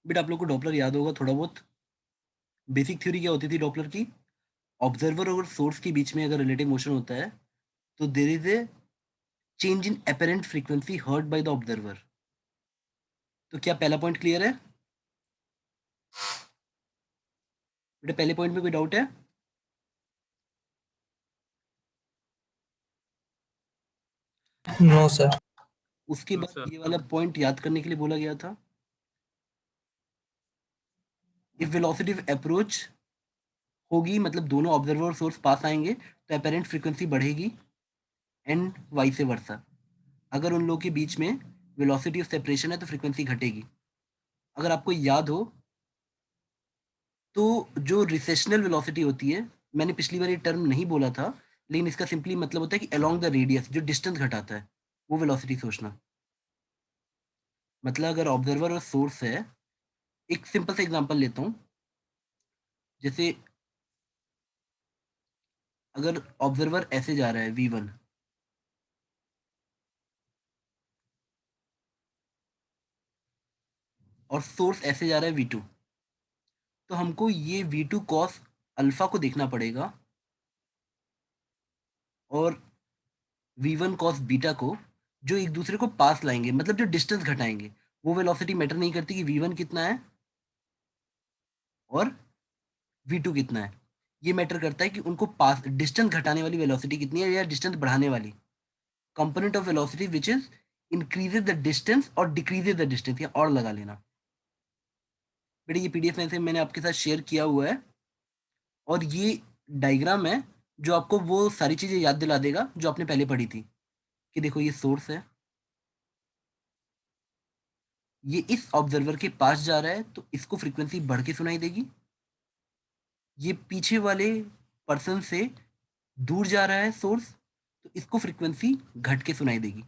बेटा आप लोग को डॉपलर याद होगा थोड़ा बहुत। बेसिक थ्योरी क्या होती थी डॉपलर की? ऑब्जर्वर और सोर्स के बीच में अगर रिलेटिव मोशन होता है तो there is a change in apparent frequency heard by the observer. तो क्या पहला पॉइंट क्लियर है बेटा? पहले पॉइंट में कोई डाउट है? No sir. उसके बाद ये वाला पॉइंट याद करने के लिए बोला गया था, इफ वेलोसिटी ऑफ अप्रोच होगी मतलब दोनों ऑब्जर्वर और सोर्स पास आएंगे तो एपेरेंट फ्रीक्वेंसी बढ़ेगी एंड वाइस वर्सा। अगर उन लोगों के बीच में वेलोसिटी ऑफ सेपरेशन है तो फ्रीक्वेंसी घटेगी। अगर आपको याद हो तो जो रिसेशनल वेलोसिटी होती है, मैंने पिछली बार ये टर्म नहीं बोला था, लेकिन इसका सिंपली मतलब होता है कि अलोंग द रेडियस जो डिस्टेंस घटाता है वो वेलोसिटी सोचना। मतलब अगर ऑब्जर्वर और सोर्स है, एक सिंपल सा एग्जांपल लेता हूँ। जैसे अगर ऑब्जर्वर ऐसे जा रहा है v1 और सोर्स ऐसे जा रहा है v2, तो हमको ये v2 कॉस अल्फा को देखना पड़ेगा और v1 कॉस बीटा को, जो एक दूसरे को पास लाएंगे मतलब जो डिस्टेंस घटाएंगे। वो वेलोसिटी मैटर नहीं करती कि v1 कितना है और v2 कितना है। ये मैटर करता है कि उनको पास डिस्टेंस घटाने वाली वेलोसिटी कितनी है या डिस्टेंस बढ़ाने वाली। Component of velocity which is increases the distance और डिक्रीजेज द डिस्टेंस, या और लगा लेना। बेटा ये पीडीएफ में से मैंने आपके साथ शेयर किया हुआ है और ये डायग्राम है जो आपको वो सारी चीजें याद दिला देगा जो आपने पहले पढ़ी थी। कि देखो ये सोर्स है, ये इस ऑब्जर्वर के पास जा रहा है तो इसको फ्रीक्वेंसी बढ़ के सुनाई देगी। ये पीछे वाले पर्सन से दूर जा रहा है सोर्स, तो इसको फ्रीक्वेंसी घट के सुनाई देगी।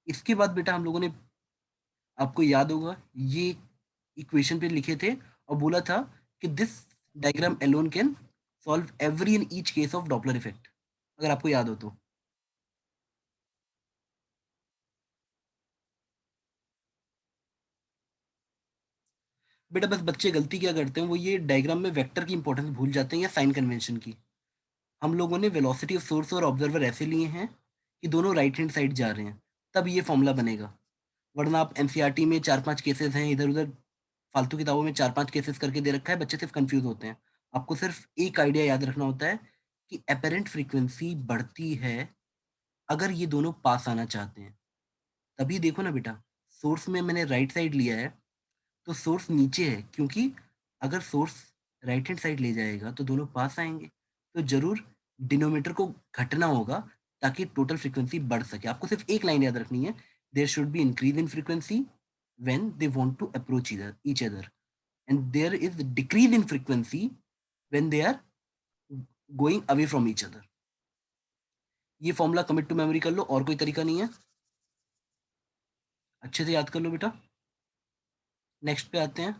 इसके बाद बेटा हम लोगों ने, आपको याद होगा, ये इक्वेशन पे लिखे थे और बोला था कि this diagram alone can solve every in each case of Doppler effect, अगर आपको याद हो तो। बेटा बस बच्चे गलती क्या करते हैं, वो ये डायग्राम में वेक्टर की इंपॉर्टेंस भूल जाते हैं या साइन कन्वेंशन की। हम लोगों ने वेलोसिटी ऑफ सोर्स और ऑब्जर्वर ऐसे लिए हैं कि दोनों राइट हैंड साइड जा रहे हैं, तब ये फॉर्मूला बनेगा। वरना आप एनसीईआरटी में 4-5 केसेस हैं, इधर उधर फालतू किताबों में 4-5 केसेस करके दे रखा है, बच्चे सिर्फ कंफ्यूज होते हैं। आपको सिर्फ एक आइडिया याद रखना होता है कि एपेरेंट फ्रीक्वेंसी बढ़ती है अगर ये दोनों पास आना चाहते हैं। तभी देखो ना बेटा, सोर्स में मैंने राइट साइड लिया है तो सोर्स नीचे है, क्योंकि अगर सोर्स राइट हैंड साइड ले जाएगा तो दोनों पास आएंगे, तो जरूर डिनोमीटर को घटना होगा ताकि टोटल फ्रीक्वेंसी बढ़ सके। आपको सिर्फ एक लाइन याद रखनी है, there should be increase in frequency when they want to approach each other and there is decrease in frequency when they are going away from each other. ये फॉर्मूला कमिट टू मेमोरी कर लो, और कोई तरीका नहीं है, अच्छे से याद कर लो बेटा। नेक्स्ट पे आते हैं।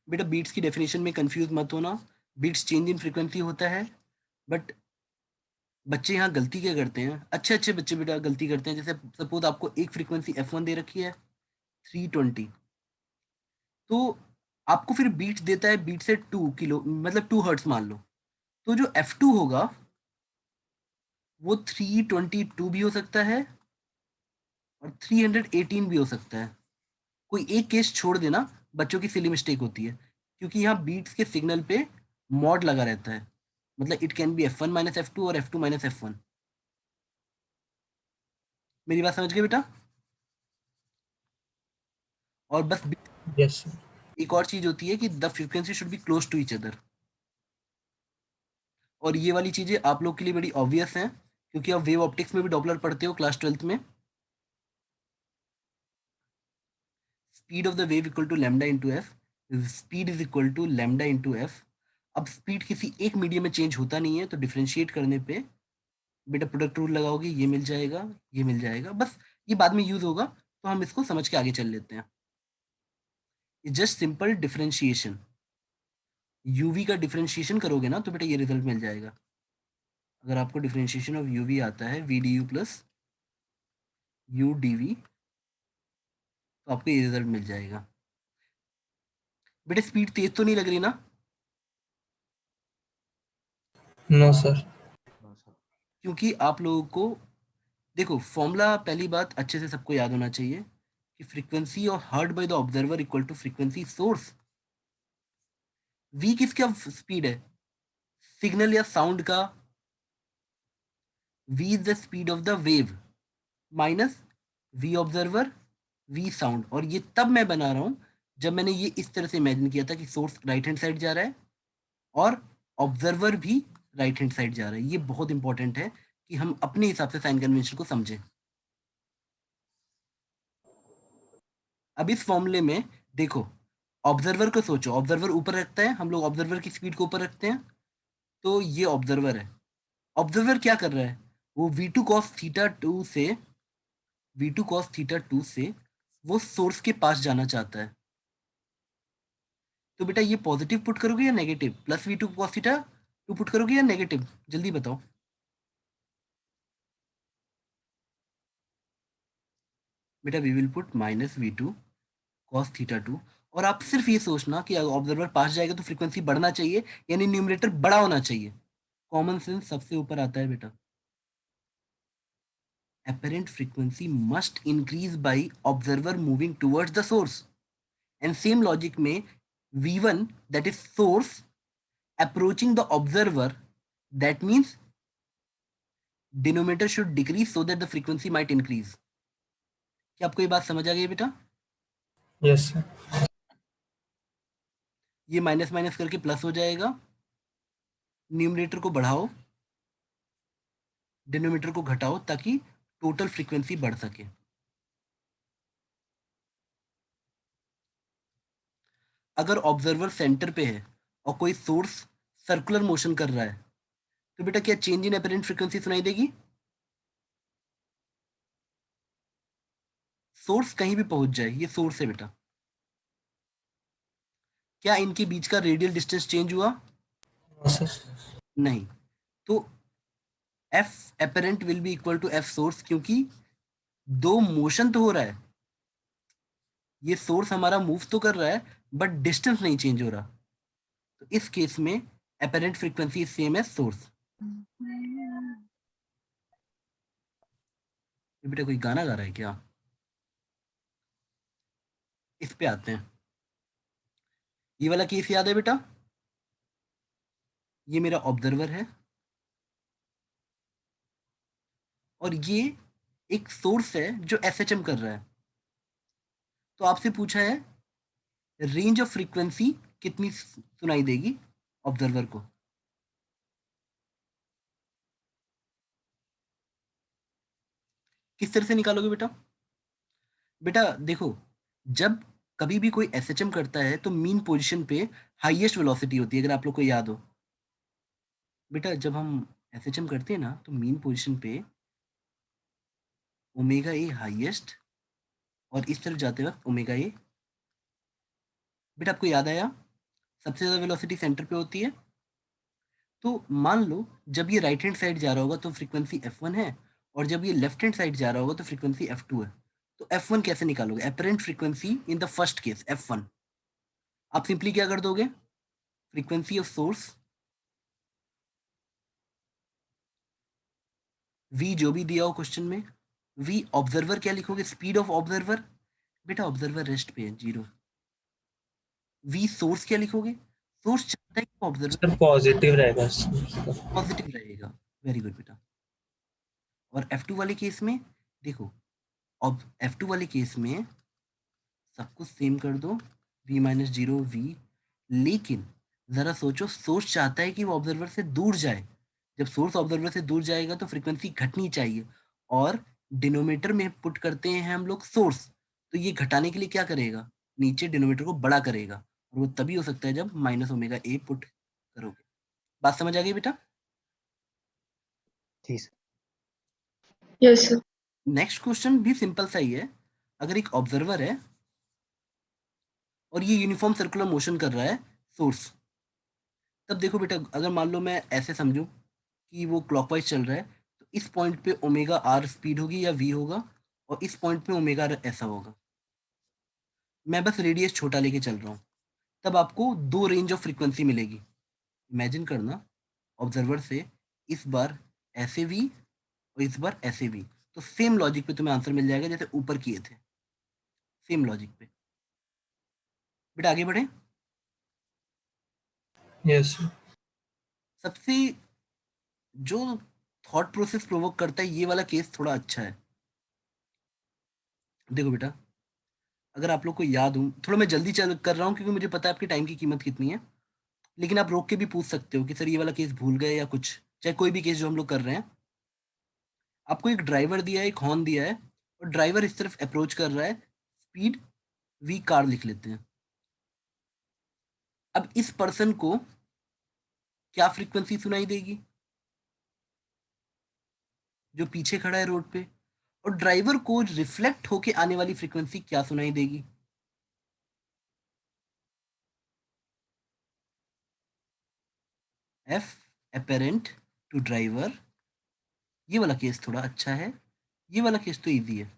बेटा बीट्स की डेफिनेशन में कंफ्यूज मत होना, बीट्स चेंज इन फ्रीक्वेंसी होता है, बट बच्चे यहाँ गलती क्या करते हैं, अच्छे अच्छे बच्चे बेटा गलती करते हैं। जैसे सपोज आपको एक फ्रीक्वेंसी f1 दे रखी है 320, तो आपको फिर बीट्स देता है, बीट से 2 किलो मतलब 2 हर्ट्स मान लो, तो जो f2 होगा वो 322 भी हो सकता है और 318 भी हो सकता है। कोई एक केस छोड़ देना, बच्चों की सिली मिस्टेक होती है, क्योंकि यहाँ बीट्स के सिग्नल पे मॉड लगा रहता है। मतलब it can be f1 minus f2 और f2 माइनस f1। मेरी बात समझ गए बेटा? और बस यस सर। एक और चीज होती है कि the frequency should be close to each other. और ये वाली चीजें आप लोग के लिए बड़ी ऑब्वियस हैं, क्योंकि आप वेव ऑप्टिक्स में भी डॉपलर पढ़ते हो क्लास 12th में। Speed of the wave equal to lambda into F, speed is equal to lambda into F. अब स्पीड किसी एक मीडियम में चेंज होता नहीं है, तो डिफ्रेंशिएट करने पे बेटा प्रोडक्ट रूल लगाओगे, ये मिल जाएगा, ये मिल जाएगा। बस ये बाद में यूज होगा, तो हम इसको समझ के आगे चल लेते हैं। जस्ट सिंपल डिफ्रेंशिएशन, यूवी का डिफ्रेंशिएशन करोगे ना तो बेटा ये रिजल्ट मिल जाएगा। अगर आपको डिफरेंशिएशन ऑफ यू वी आता है v d u plus u d v, तो आपको ये रिजल्ट मिल जाएगा। बेटा स्पीड तेज तो नहीं लग रही ना? No sir. क्योंकि आप लोगों को देखो फॉर्मूला, पहली बात अच्छे से सबको याद होना चाहिए कि फ्रीक्वेंसी और heard by the observer equal to frequency source. V किसका स्पीड है? सिग्नल या साउंड का। V is the speed of the wave minus v observer v sound. और ये तब मैं बना रहा हूं जब मैंने ये इस तरह से इमेजिन किया था कि सोर्स राइट हैंड साइड जा रहा है और ऑब्जर्वर भी राइट हैंड साइड जा रहा है। ये बहुत इंपॉर्टेंट है कि हम अपने हिसाब से साइन कन्वेंशन को समझें। अब इस फॉर्मूले में देखो, ऑब्जर्वर को सोचो, ऑब्जर्वर ऊपर रखता है, हम लोग ऑब्जर्वर की स्पीड को ऊपर रखते हैं, तो ये ऑब्जर्वर है। ऑब्जर्वर क्या कर रहा है? वो v2 cos थीटा 2 से वो सोर्स के पास जाना चाहता है। तो बेटा ये पॉजिटिव पुट करोगे या negative? Plus v2 cos theta 2 put करोगे या नेगेटिव? जल्दी बताओ। बेटा v will put -v2 cos theta 2। और आप सिर्फ ये सोचना कि ऑब्जर्वर पास जाएगा तो फ्रीक्वेंसी बढ़ना चाहिए, यानी न्यूमरेटर बड़ा होना चाहिए। कॉमन सेंस सबसे ऊपर आता है बेटा। apparent frequency must increase by observer moving towards the source, and same logic में v1 that is source approaching the observer, that means denominator should decrease so that the frequency might increase। क्या आपको ये बात समझ आ गई बेटा? Yes sir. ये माइनस माइनस करके प्लस हो जाएगा, न्यूमरेटर को बढ़ाओ, डिनोमिनेटर को घटाओ, ताकि टोटल फ्रीक्वेंसी बढ़ सके। अगर ऑब्जर्वर सेंटर पे है और कोई सोर्स सर्कुलर मोशन कर रहा है, तो बेटा क्या चेंज इन एपरेंट फ्रीक्वेंसी सुनाई देगी? सोर्स कहीं भी पहुंच जाए, ये सोर्स है बेटा, क्या इनके बीच का रेडियल डिस्टेंस चेंज हुआ? No sir. नहीं। तो F apparent will be equal to F source, क्योंकि दो मोशन तो हो रहा है, ये सोर्स हमारा मूव तो कर रहा है बट डिस्टेंस नहीं चेंज हो रहा। तो इस केस में apparent frequency same as source. बेटा कोई गाना गा रहा है क्या? इस पे आते हैं। ये वाला केस याद है बेटा? ये मेरा ऑब्जर्वर है और ये एक सोर्स है जो एसएचएम कर रहा है। तो आपसे पूछा है रेंज ऑफ फ्रीक्वेंसी कितनी सुनाई देगी ऑब्जर्वर को? किस तरह से निकालोगे बेटा? बेटा देखो, जब कभी भी कोई एसएचएम करता है तो मीन पोजीशन पे हाईएस्ट वेलोसिटी होती है, अगर आप लोग को याद हो। बेटा जब हम एसएचएम करते हैं ना तो मीन पोजीशन पे ओमेगा ए हाईएस्ट और इस तरफ जाते वक्त ओमेगा ए। बेटा आपको याद आया सबसे ज्यादा वेलोसिटी सेंटर पे होती है। तो मान लो जब ये राइट हैंड साइड जा रहा होगा तो फ्रीक्वेंसी f1 है, और जब ये लेफ्ट हैंड साइड जा रहा होगा तो फ्रीक्वेंसी f2 है। तो f1 कैसे निकालोगे? Apparent frequency in the first case f1, आप सिंपली क्या कर दोगे? फ्रीक्वेंसी ऑफ सोर्स v जो भी दिया हो क्वेश्चन में, v ऑब्जर्वर क्या लिखोगे? Speed of observer. बेटा ऑब्जर्वर रेस्ट पे है, 0। v सोर्स क्या लिखोगे? सोर्स चाहता है कि सर ऑब्जर्वर पॉजिटिव रहेगा सर। पॉजिटिव रहेगा। वेरी गुड बेटा। और f2 वाले केस में देखो, अब f2 वाले केस में सब कुछ सेम कर दो, v-0 v। लेकिन जरा सोचो, सोर्स चाहता है कि वो ऑब्जर्वर से दूर जाए। जब सोर्स ऑब्जर्वर से दूर जाएगा तो फ्रीक्वेंसी घटनी चाहिए, और डिनोमिनेटर में पुट करते हैं हम लोग सोर्स, तो ये घटाने के लिए क्या करेगा? नीचे डिनोमिनेटर को बड़ा करेगा, और वो तभी हो सकता है जब माइनस ओमेगा ए पुट करोगे। बात समझ आ गई बेटा? जी sir. Yes sir. Next question भी सिंपल सा ही है। अगर एक ऑब्जर्वर है और ये यूनिफॉर्म सर्कुलर मोशन कर रहा है सोर्स, तब देखो बेटा, अगर मान लो मैं ऐसे समझूं कि वो क्लॉकवाइज चल रहा है, तो इस पॉइंट पे ओमेगा आर स्पीड होगी या वी होगा, और इस पॉइंट पे ओमेगा आर ऐसा होगा। मैं बस रेडियस छोटा लेके चल रहा हूँ, तब आपको 2 रेंज ऑफ फ्रीक्वेंसी मिलेगी। इमेजिन करना, ऑब्जर्वर से इस बार ऐसे वी और इस बार ऐसे वी, तो सेम लॉजिक पे तुम्हें आंसर मिल जाएगा जैसे ऊपर किए थे, सेम लॉजिक पे। बेटा आगे बढ़े। Yes sir. सबसे जो थॉट प्रोसेस प्रोवोक करता है, ये वाला केस थोड़ा अच्छा है। देखो बेटा, अगर आप लोग को याद हो, थोड़ा मैं जल्दी चल कर रहा हूँ क्योंकि मुझे पता है आपकी टाइम की कीमत कितनी है, लेकिन आप रोक के भी पूछ सकते हो कि सर ये वाला केस भूल गए या कुछ, चाहे कोई भी केस जो हम लोग कर रहे हैं। आपको एक ड्राइवर दिया है, एक हॉर्न दिया है, और ड्राइवर इस तरफ अप्रोच कर रहा है, स्पीड वी कार लिख लेते हैं। अब इस पर्सन को क्या फ्रीक्वेंसी सुनाई देगी, जो पीछे खड़ा है रोड पे, और ड्राइवर को रिफ्लेक्ट होके आने वाली फ्रीक्वेंसी क्या सुनाई देगी। एफ अपेरेंट टू ड्राइवर, ये वाला केस थोड़ा अच्छा है, ये वाला केस तो इजी है।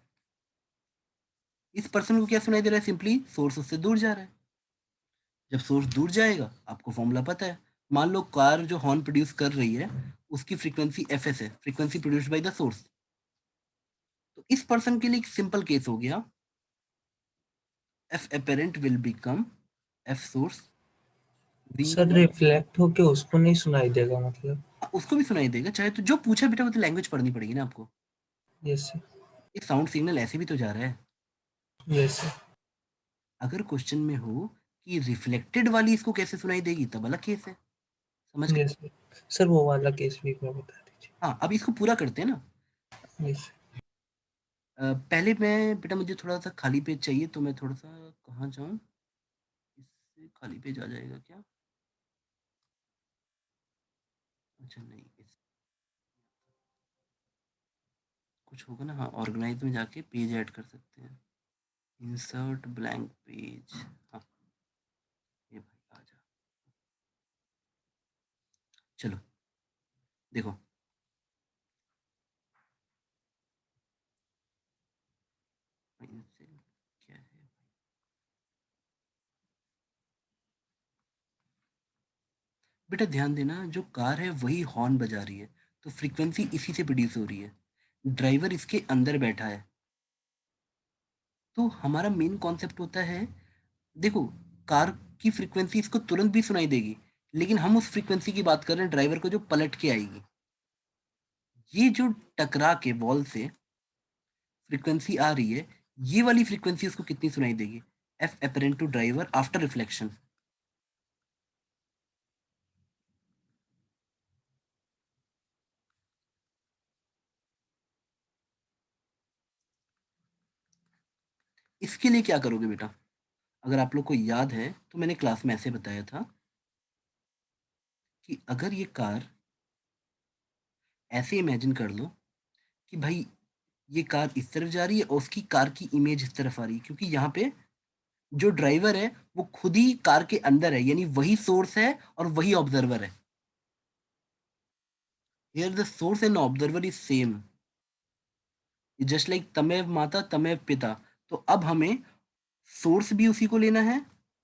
इस पर्सन को क्या सुनाई दे रहा है, सिंपली सोर्स उससे दूर जा रहा है। जब सोर्स दूर जाएगा, आपको फॉर्मूला पता है, मान लो कार जो हॉर्न प्रोड्यूस कर रही है उसकी फ्रीक्वेंसी एफ एस है, frequency produced by the source. तो इस पर्सन के लिए एक सिंपल केस हो गया, F apparent will become F source v. Sir reflect होके उसको नहीं सुनाई देगा मतलब? उसको भी सुनाई देगा, चाहे तो जो पूछा बेटा वो तो लैंग्वेज पढ़नी पड़ेगी ना आपको। Yes sir. एक साउंड सिग्नल ऐसे भी तो जा रहा है। Yes sir. अगर क्वेश्चन में हो कि रिफ्लेक्टेड वाली इसको कैसे सुनाई देगी, तब अलग केस है, समझ गए। Yes sir. सर वो वाला केस भी एक बार बता दीजिए। हाँ, अब इसको पूरा करते हैं ना। यस। पहले मैं बेटा, मुझे थोड़ा सा खाली पेज चाहिए, तो मैं थोड़ा सा कहाँ जाऊँ, इससे खाली पेज आ जाएगा क्या? अच्छा नहीं, कुछ होगा ना, हाँ, ऑर्गेनाइज में जाके पेज ऐड कर सकते हैं, इंसर्ट ब्लैंक पेज। हाँ, ये भाई आ जा, चलो देखो। इनसे क्या है बेटा, ध्यान देना, जो कार है वही हॉर्न बजा रही है, तो फ्रीक्वेंसी इसी से प्रोड्यूस हो रही है। ड्राइवर इसके अंदर बैठा है, तो हमारा मेन कॉन्सेप्ट होता है, देखो, कार की फ्रीक्वेंसी इसको तुरंत भी सुनाई देगी, लेकिन हम उस फ्रीक्वेंसी की बात कर रहे हैं ड्राइवर को जो पलट के आएगी। ये जो टकरा के वॉल से फ्रीक्वेंसी आ रही है, ये वाली फ्रीक्वेंसी उसको कितनी सुनाई देगी, F apparent to driver after reflection. इसके लिए क्या करोगे बेटा, अगर आप लोग को याद है तो मैंने क्लास में ऐसे बताया था कि अगर ये कार ऐसे इमेजिन कर लो कि भाई ये कार इस तरफ जा रही है और उसकी कार की इमेज इस तरफ आ रही है, क्योंकि यहाँ पे जो ड्राइवर है वो खुद ही कार के अंदर है, यानी वही सोर्स है और वही ऑब्जर्वर है। Here the source and observer is same, just like तमेव माता तमेव पिता। तो अब हमें सोर्स भी उसी को लेना है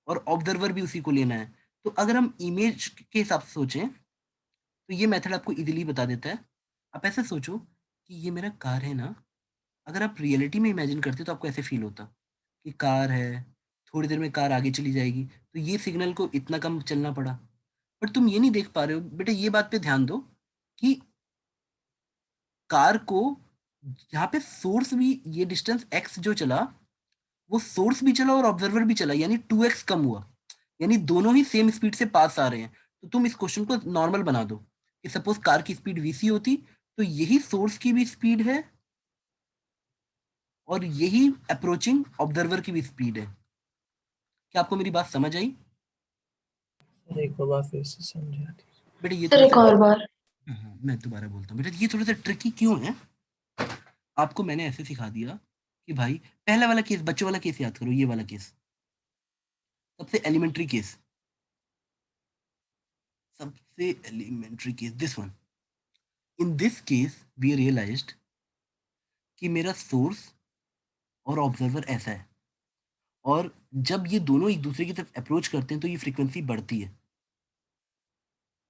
और ऑब्जर्वर भी उसी को लेना है। तो अगर हम इमेज के हिसाब से सोचें, तो ये मेथड आपको इजीली बता देता है। आप ऐसे सोचो कि ये मेरा कार है ना, अगर आप रियलिटी में इमेजिन करते तो आपको ऐसे फील होता कि कार है, थोड़ी देर में कार आगे चली जाएगी, तो ये सिग्नल को इतना कम चलना पड़ा। बट तुम ये नहीं देख पा रहे हो बेटा, ये बात पे ध्यान दो कि कार को यहाँ पे सोर्स भी, ये डिस्टेंस एक्स जो चला, वो सोर्स भी चला और ऑब्जर्वर भी चला, यानी 2x कम हुआ, यानी दोनों ही सेम स्पीड से पास आ रहे हैं। तो तुम इस क्वेश्चन को नॉर्मल बना दो कि सपोज कार की स्पीड वीसी होती, तो यही सोर्स की भी स्पीड है और यही अप्रोचिंग ऑब्जर्वर की भी स्पीड है। क्या आपको मेरी बात समझ आई? सर एक बार फिर से समझा दीजिए। बेटा ये सर थोड़ा एक सा, और बार। हाँ, मैं दोबारा बोलता हूँ बेटा, ये थोड़ा सा ट्रिकी क्यों है, आपको मैंने ऐसे सिखा दिया कि भाई पहला वाला केस, बच्चों वाला केस याद करो, ये वाला केस सबसे एलिमेंट्री केस, सबसे elementary case, this one. In this case we realized कि मेरा सोर्स और ऑब्जर्वर ऐसा है, और जब ये दोनों एक दूसरे की तरफ अप्रोच करते हैं तो ये फ्रीक्वेंसी बढ़ती है।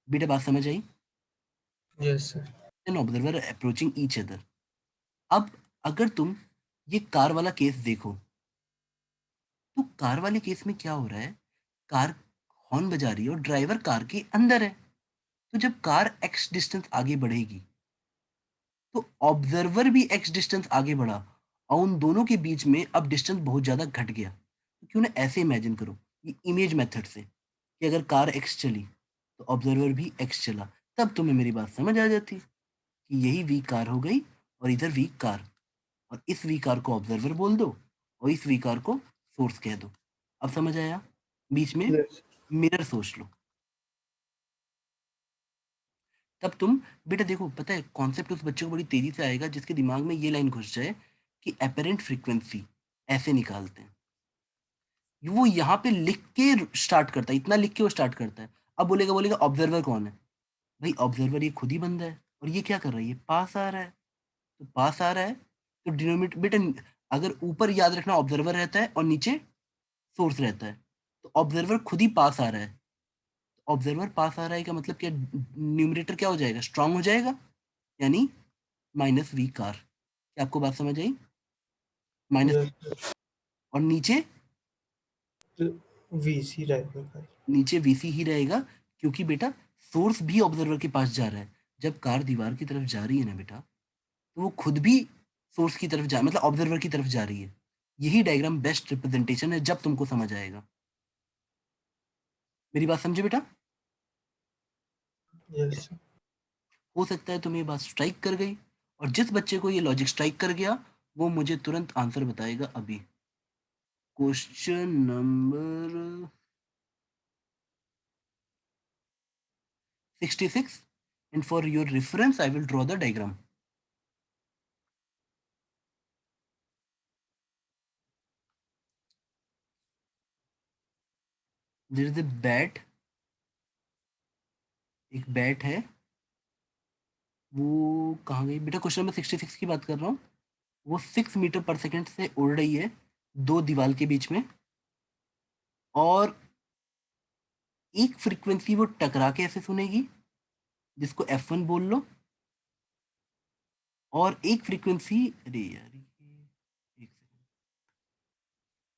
बेटा बात समझ आई? Yes, sir. An observer approaching each other. अब अगर तुम ये कार वाला केस देखो, तो कार वाले केस में क्या हो रहा है, कार हॉर्न बजा रही है और ड्राइवर कार के अंदर है। तो जब कार एक्स डिस्टेंस आगे बढ़ेगी तो ऑब्जर्वर भी एक्स डिस्टेंस आगे बढ़ा, और उन दोनों के बीच में अब डिस्टेंस बहुत ज़्यादा घट गया। तो क्यों ना ऐसे इमेजिन करो, ये इमेज मेथड से, कि अगर कार एक्स चली तो ऑब्जर्वर भी एक्स चला, तब तुम्हें मेरी बात समझ आ जाती कि यही वी कार हो गई और इधर वी कार, और इस वी कार को ऑब्जर्वर बोल दो और इस वी कार को सोर्स कह दो। अब समझ आया? बीच में Yes. मिरर सोच लो। तब तुम बेटा देखो, पता है कॉन्सेप्ट उस बच्चे को बड़ी तेजी से आएगा जिसके दिमाग में ये लाइन घुस जाए कि एपरेंट फ्रीक्वेंसी ऐसे निकालते हैं। वो यहाँ पे लिख के स्टार्ट करता है, इतना लिख के वो स्टार्ट करता है। अब बोलेगा बोलेगा ऑब्जर्वर कौन है? भाई ऑब्जर्वर ये खुद ही बंदा है, और ये क्या कर रहा है, ये पास आ रहा है। तो पास आ रहा है तो डिनोमिनेटर बेटा, अगर ऊपर याद रखना ऑब्जर्वर रहता है और नीचे सोर्स रहता है, तो ऑब्जर्वर खुद ही पास आ रहा है। ऑब्जर्वर पास आ रहा है का मतलब क्या, न्यूमरेटर क्या हो जाएगा, स्ट्रांग हो जाएगा, यानी माइनस वी कार। क्या आपको बात समझ आई? Minus, Yes. और नीचे VC driver का. नीचे वीसी ही रहेगा, क्योंकि बेटा सोर्स भी ऑब्जर्वर के पास जा रहा है। जब कार दीवार की तरफ जा रही है ना बेटा, तो वो खुद भी सोर्स की तरफ जा, मतलब ऑब्जर्वर की तरफ जा रही है। यही डायग्राम बेस्ट रिप्रेजेंटेशन है, जब तुमको समझ आएगा। मेरी बात समझे बेटा? Yes, sir. हो सकता है तुम्हें ये बात स्ट्राइक कर गई, और जिस बच्चे को ये लॉजिक स्ट्राइक कर गया वो मुझे तुरंत आंसर बताएगा अभी। Question number 66, and for your reference I will draw the diagram. There is a bat, एक बैट है, वो कहाँ गई बेटा, क्वेश्चन नंबर 66 की बात कर रहा हूँ। वो 6 मीटर पर सेकंड से उड़ रही है दो दीवार के बीच में, और एक फ्रीक्वेंसी वो टकरा के ऐसे सुनेगी जिसको F1 बोल लो, और एक फ्रीक्वेंसी, अरे यार एक सेकंड,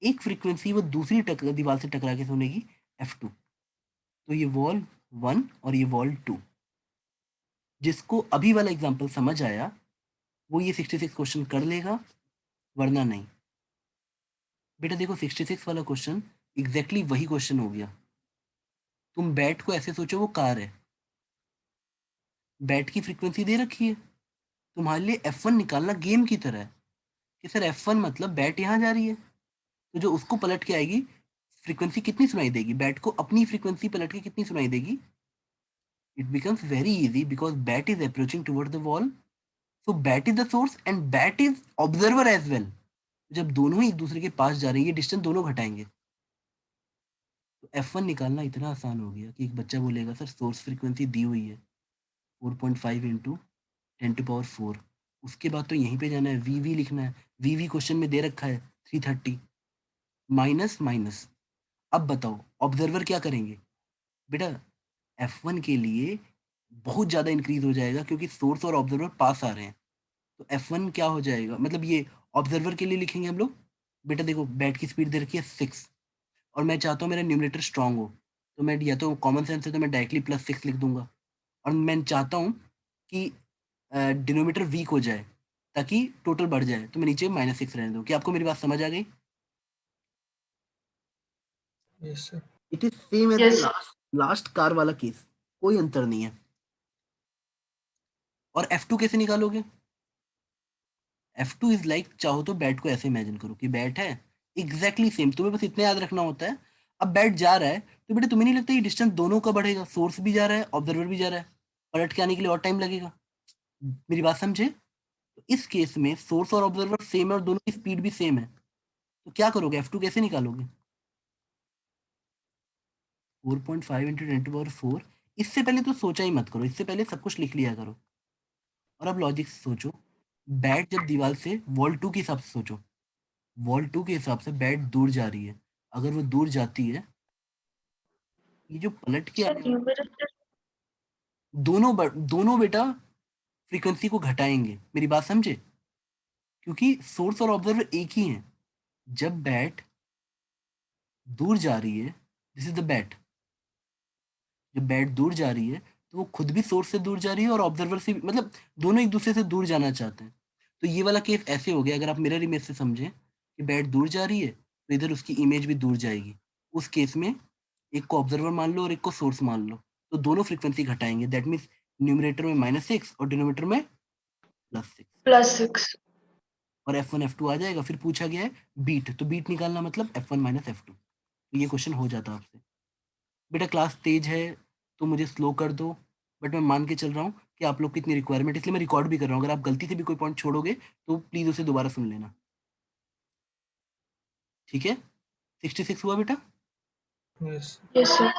एक फ्रीक्वेंसी वो दूसरी दीवार से टकरा के सुनेगी F2। तो ये वॉल 1 और ये वॉल 2। जिसको अभी वाला एग्जांपल समझ आया वो ये 66 क्वेश्चन कर लेगा, वरना नहीं। बेटा देखो 66 वाला क्वेश्चन एग्जैक्टली वही क्वेश्चन हो गया। तुम बैट को ऐसे सोचो वो कार है, बैट की फ्रीक्वेंसी दे रखी है, तुम्हारे लिए F1 निकालना गेम की तरह है कि सर F1 मतलब बैट यहाँ जा रही है, तो जो उसको पलट के आएगी फ्रीक्वेंसी कितनी सुनाई देगी, बैट को अपनी फ्रीक्वेंसी पलट के कितनी सुनाई देगी? It becomes very easy because bat is approaching toward the wall, so bat is the source and bat is observer as well. जब दोनों ही एक दूसरे के पास जा रही है, ये डिस्टेंस दोनों घटाएंगे, तो F1 निकालना इतना आसान हो गया कि एक बच्चा बोलेगा सर सोर्स फ्रीक्वेंसी दी हुई है 4.5 इंटू 10⁴। उसके बाद तो यहीं पे जाना है, वी लिखना है, वी क्वेश्चन में दे रखा है 330 माइनस माइनस। अब बताओ ऑब्जर्वर क्या करेंगे? बेटा F1 के लिए बहुत ज़्यादा इंक्रीज हो जाएगा क्योंकि सोर्स और ऑब्जर्वर पास आ रहे हैं। तो F1 क्या हो जाएगा, मतलब ये ऑब्जर्वर के लिए लिखेंगे हम लोग। बेटा देखो बैट की स्पीड दे रखी है 6, और मैं चाहता हूँ मेरा न्यूमरेटर स्ट्रांग हो, तो मैं या तो कॉमन सेंस है तो मैं डायरेक्टली +6 लिख दूंगा, और मैं चाहता हूँ कि डिनोमीटर वीक हो जाए ताकि टोटल बढ़ जाए, तो मैं नीचे -6 रहने दूँ। क्या आपको मेरी बात समझ आ गई? Yes, sir. It is same as the Yes, sir. Last car वाला केस, कोई अंतर नहीं है। और F2 कैसे निकालोगे? F2 इज लाइक, चाहो तो बैट को ऐसे इमेजिन करो कि बैट है, एग्जैक्टली सेम, तुम्हें बस इतना याद रखना होता है। अब बैट जा रहा है तो बेटा तुम्हें नहीं लगता ये डिस्टेंस दोनों का बढ़ेगा, सोर्स भी जा रहा है ऑब्जर्वर भी जा रहा है, पलट के आने के लिए और टाइम लगेगा। मेरी बात समझे? तो इस केस में सोर्स और ऑब्जर्वर सेम है और दोनों की स्पीड भी सेम है, तो क्या करोगे, F2 कैसे निकालोगे? 4.5 इंटू 10⁴। इससे पहले तो सोचा ही मत करो, इससे पहले सब कुछ लिख लिया करो। और अब लॉजिक से सोचो, बैट जब दीवार से वॉल 2 के हिसाब से सोचो, वॉल 2 के हिसाब से बैट दूर जा रही है। अगर वो दूर जाती है, ये जो पलट के Sir, आने वाला, numerator. दोनों बेटा फ्रीक्वेंसी को घटाएंगे, मेरी बात समझे? क्योंकि सोर्स और ऑब्जर्वर एक ही हैं। जब बैट दूर जा रही है, दिस इज द बैट, जब बैट दूर जा रही है तो वो खुद भी सोर्स से दूर जा रही है और ऑब्जर्वर से भी, मतलब दोनों एक दूसरे से दूर जाना चाहते हैं। तो ये वाला केस ऐसे हो गया, अगर आप मिरर इमेज से समझें कि बैट दूर जा रही है तो इधर उसकी इमेज भी दूर जाएगी। उस केस में एक को ऑब्जर्वर मान लो और एक को सोर्स मान लो, तो दोनों फ्रीक्वेंसी घटाएंगे। दैट मीन्स न्यूमरेटर में -6 और डिनोमिनेटर में +6, +6. और F1 F2 आ जाएगा। फिर पूछा गया है बीट, तो बीट निकालना मतलब F1 - F2। तो ये क्वेश्चन हो जाता आपसे। बेटा क्लास तेज है तो मुझे स्लो कर दो, बट मैं मान के चल रहा हूँ कि आप लोग की इतनी रिक्वायरमेंट, इसलिए मैं रिकॉर्ड भी कर रहा हूँ। अगर आप गलती से भी कोई पॉइंट छोड़ोगे तो प्लीज उसे दोबारा सुन लेना, ठीक है? 66 हुआ बेटा? Yes. Yes, sir.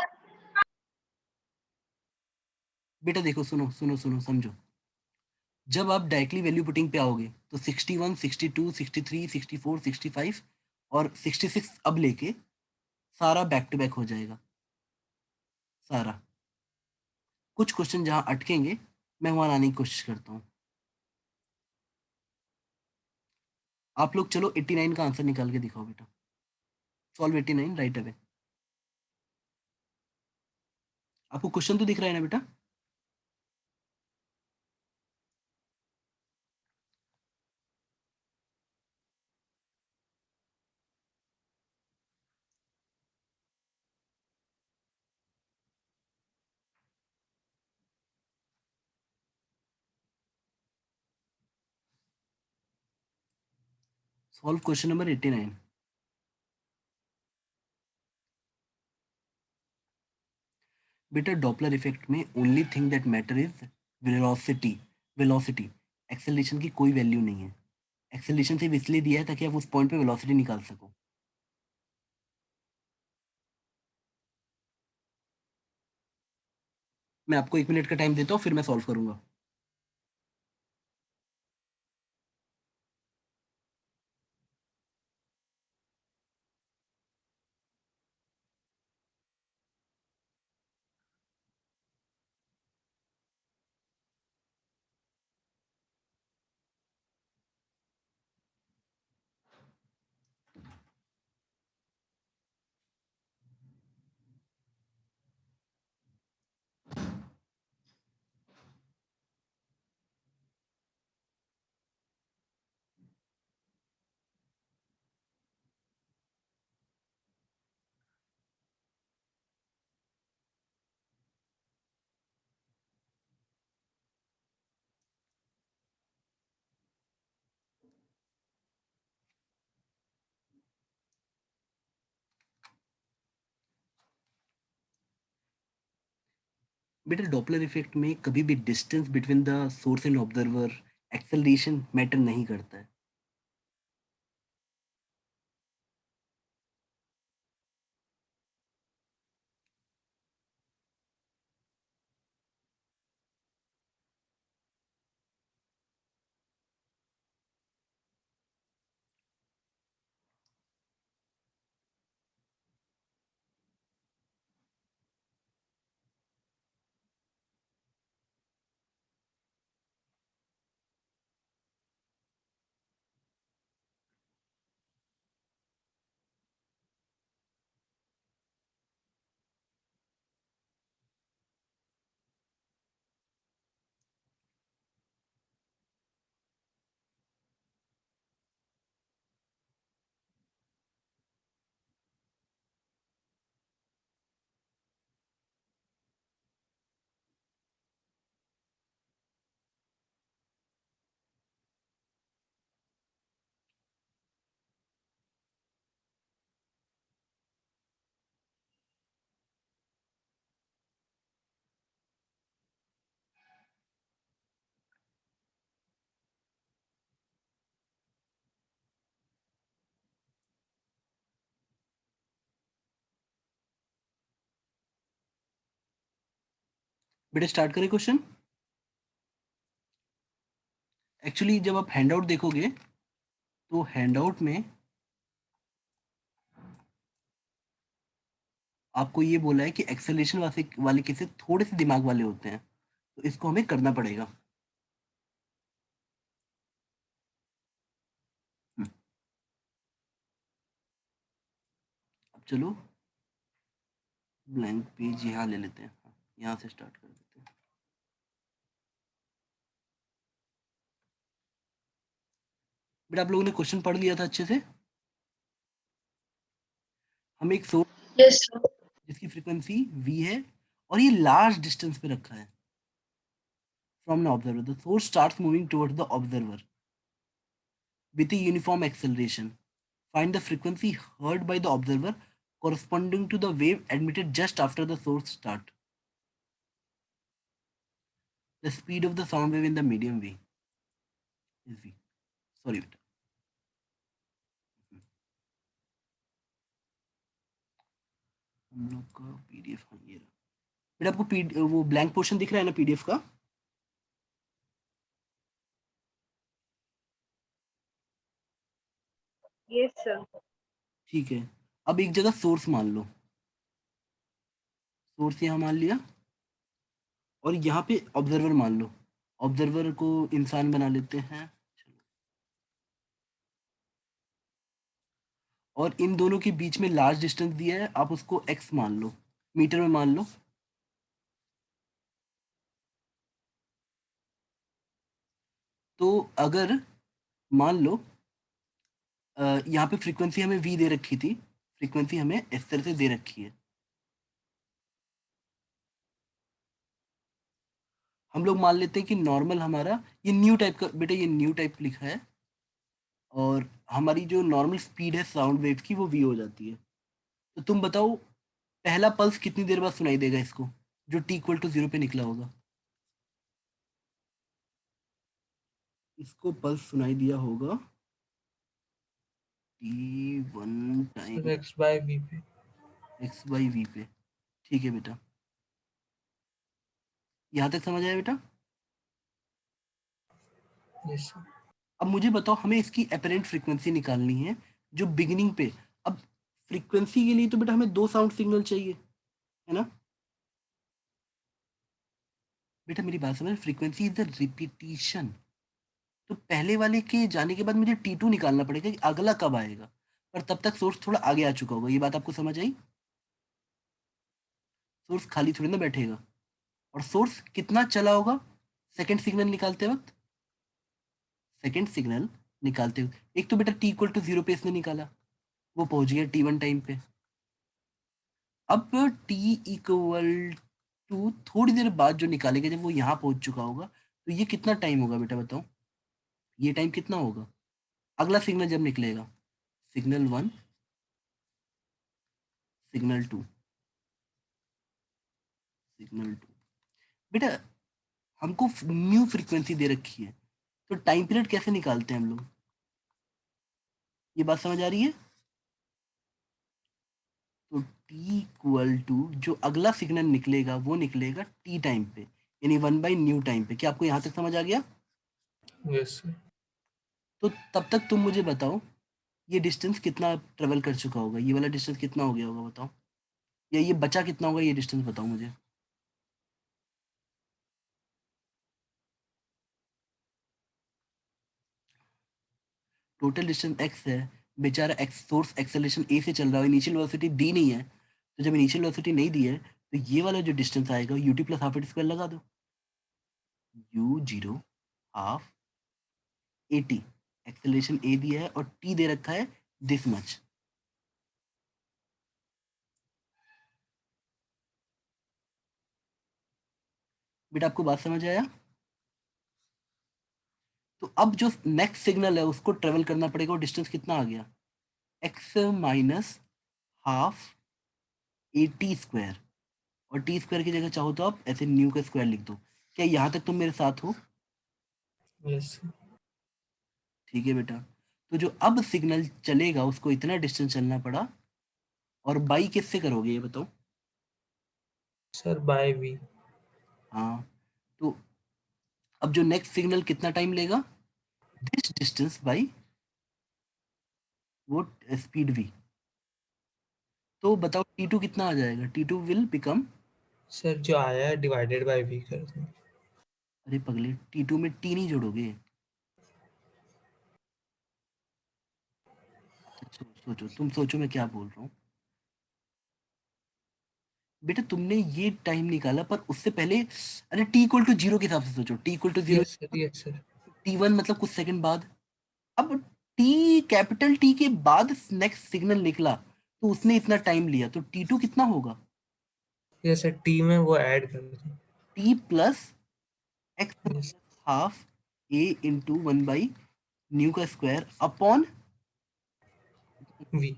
बेटा देखो, सुनो सुनो सुनो, समझो। जब आप डायरेक्टली वैल्यू पुटिंग पे आओगे तो 61, 62, 63, 64, 65 और 66 अब लेके सारा बैक टू बैक हो जाएगा, सारा। कुछ क्वेश्चन जहां अटकेंगे मैं वहां लाने की कोशिश करता हूँ। आप लोग चलो 89 का आंसर निकाल के दिखाओ बेटा। Solve 89 right away. आपको क्वेश्चन तो दिख रहा है ना बेटा? Solve question number 89। बेटा डॉपलर इफेक्ट में only thing that matter is velocity. Velocity, acceleration की कोई वैल्यू नहीं है। एक्सेलरेशन सिर्फ इसलिए दिया है ताकि आप उस पॉइंट पे वेलोसिटी निकाल सको। मैं आपको 1 मिनट का टाइम देता हूँ, फिर मैं सॉल्व करूंगा। बेटा डॉपलर इफेक्ट में कभी भी distance between the source and observer, acceleration matter नहीं करता है। बेटा स्टार्ट करें क्वेश्चन? एक्चुअली जब आप हैंडआउट देखोगे तो हैंडआउट में आपको ये बोला है कि एक्सेलरेशन वाले केसेस थोड़े से दिमाग वाले होते हैं, तो इसको हमें करना पड़ेगा। अब चलो ब्लैंक पेज यहाँ ले लेते हैं, यहाँ से स्टार्ट कर देते हैं। बेटा आप लोगों ने क्वेश्चन पढ़ लिया था अच्छे से? हम एक सोर्स Yes, sir. जिसकी फ्रीक्वेंसी v है और ये लार्ज डिस्टेंस पे रखा है from an observer. The source starts moving towards the observer with a uniform acceleration. Find the frequency heard by the observer corresponding to the wave emitted just after the source start. The speed of the sound wave in the medium v is v. Sorry बेटा, हम लोग का PDF हाँ ये रहा। बेटा आपको वो ब्लैंक पोर्शन दिख रहा है ना पीडीएफ का? Yes, sir. ठीक है, अब एक जगह सोर्स मान लो, सोर्स यहाँ मान लिया और यहाँ पे ऑब्जर्वर मान लो, ऑब्जर्वर को इंसान बना लेते हैं और इन दोनों के बीच में लार्ज डिस्टेंस दिया है, आप उसको x मान लो, मीटर में मान लो। तो अगर मान लो यहाँ पे फ्रीक्वेंसी हमें v दे रखी थी, फ्रीक्वेंसी हमें इस तरह से दे रखी है, हम लोग मान लेते हैं कि नॉर्मल हमारा ये न्यू टाइप का, बेटा ये न्यू टाइप लिखा है और हमारी जो नॉर्मल स्पीड है साउंड वेव की वो v हो जाती है। तो तुम बताओ पहला पल्स कितनी देर बाद सुनाई देगा इसको, जो t इक्वल टू 0 पे निकला होगा? इसको पल्स सुनाई दिया होगा t1 time sir x by v पे। x/v पे। ठीक है बेटा, यहाँ तक समझ आया बेटा? Yes sir. अब मुझे बताओ हमें इसकी एपरेंट फ्रीक्वेंसी निकालनी है जो बिगिनिंग पे। अब फ्रीक्वेंसी के लिए तो बेटा हमें 2 साउंड सिग्नल चाहिए, है ना? बेटा मेरी बात समझ, फ्रीक्वेंसी इज द रिपीटिशन। तो पहले वाले के जाने के बाद मुझे t2 निकालना पड़ेगा कि अगला कब आएगा, पर तब तक सोर्स थोड़ा आगे आ चुका होगा। ये बात आपको समझ आई? सोर्स खाली थोड़ी ना बैठेगा। और सोर्स कितना चला होगा सेकंड सिग्नल निकालते वक्त? सेकंड सिग्नल निकालते हुए एक तो बेटा t इक्वल टू 0 पे इसने निकाला, वो पहुंच गया t1 टाइम पे। अब t इक्वल टू थोड़ी देर बाद जो निकालेगा जब वो यहाँ पहुंच चुका होगा, तो ये कितना टाइम होगा बेटा बताओ? ये टाइम कितना होगा अगला सिग्नल जब निकलेगा? Signal 1, signal 2, signal 2। बेटा हमको न्यू फ्रीक्वेंसी दे रखी है, तो टाइम पीरियड कैसे निकालते हैं हम लोग? ये बात समझ आ रही है? तो t इक्वल टू जो अगला सिग्नल निकलेगा वो निकलेगा t टाइम पे, यानी 1/न्यू टाइम पे। क्या आपको यहाँ तक समझ आ गया? Yes sir. तो तब तक तुम मुझे बताओ ये डिस्टेंस कितना ट्रेवल कर चुका होगा, ये वाला डिस्टेंस कितना हो गया होगा बताओ, या ये बचा कितना होगा, ये डिस्टेंस बताओ मुझे। टोटल डिस्टेंस x है, बेचारा x सोर्स एक्सेलरेशन a से चल रहा है, इनिशियल वेलोसिटी दी नहीं है, तो जब इनिशियल वेलोसिटी नहीं दी है तो ये वाला जो डिस्टेंस आएगा ut प्लस हाफ स्क्वायर लगा दो, u0 half at, acceleration a दिया है और t दे रखा है दिस मच। बेटा आपको बात समझ आया? तो अब जो नेक्स्ट सिग्नल है उसको ट्रेवल करना पड़ेगा, और डिस्टेंस कितना आ गया? x minus half A T square, और टी स्क्वायर की जगह चाहो तो आप ऐसे न्यू का स्क्वायर लिख दो। क्या यहाँ तक तुम मेरे साथ हो? Yes sir. ठीक है बेटा, तो जो अब सिग्नल चलेगा उसको इतना डिस्टेंस चलना पड़ा, और बाई किससे करोगे ये बताओ? Sir by v। हाँ, तो अब जो नेक्स्ट सिग्नल कितना टाइम लेगा? दिस डिस्टेंस बाई वो स्पीड v। तो बताओ t2 कितना आ जाएगा? t2 विल बिकम, सर जो आया है डिवाइडेड बाय v कर दो। अरे पगले t2 में t नहीं जोड़ोगे? अच्छा सोचो, तुम सोचो मैं क्या बोल रहा हूँ। बेटा तुमने ये टाइम निकाला पर उससे पहले, अरे t इक्वल टू जीरो के हिसाब से सोचो। t equal to zero, yes sir, yes sir. t1 मतलब कुछ सेकंड बाद। अब t कैपिटल T के बाद नेक्स्ट सिग्नल निकला तो उसने इतना टाइम लिया, तो t2 कितना होगा? यस सर, टी में वो ऐड कर दो। t plus x yes. Minus half a into one by new का स्क्वायर अपॉन v।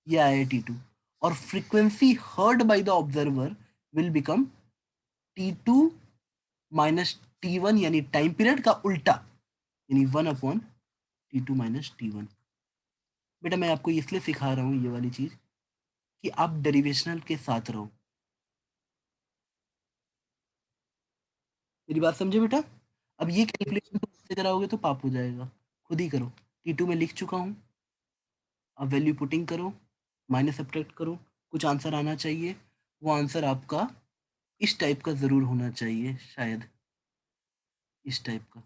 ये आया t2। और frequency heard by the observer will become t2 minus t1, यानी टाइम पीरियड का उल्टा, यानी 1 अपॉन t2 माइनस t1। बेटा मैं आपको इसलिए सिखा रहा हूँ ये वाली चीज कि आप डेरिवेशनल के साथ रहो। मेरी बात समझे बेटा? अब ये कैलकुलेशन तुम मुझसे कराओगे तो पाप हो जाएगा। खुद ही करो। t2 में लिख चुका हूँ, अब वैल्यू पुटिंग करो, माइनस सब्ट्रैक्ट करो, कुछ आंसर आना चाहिए। वो आंसर आपका इस टाइप का जरूर होना चाहिए, शायद इस टाइप का।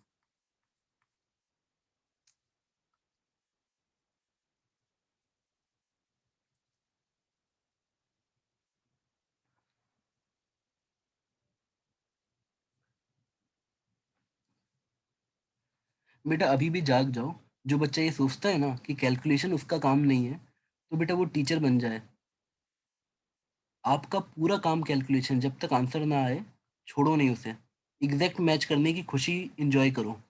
बेटा अभी भी जाग जाओ। जो बच्चा ये सोचता है ना कि कैलकुलेशन उसका काम नहीं है, तो बेटा वो टीचर बन जाए। आपका पूरा काम कैलकुलेशन, जब तक आंसर ना आए छोड़ो नहीं उसे। एग्जैक्ट मैच करने की खुशी इंजॉय करो।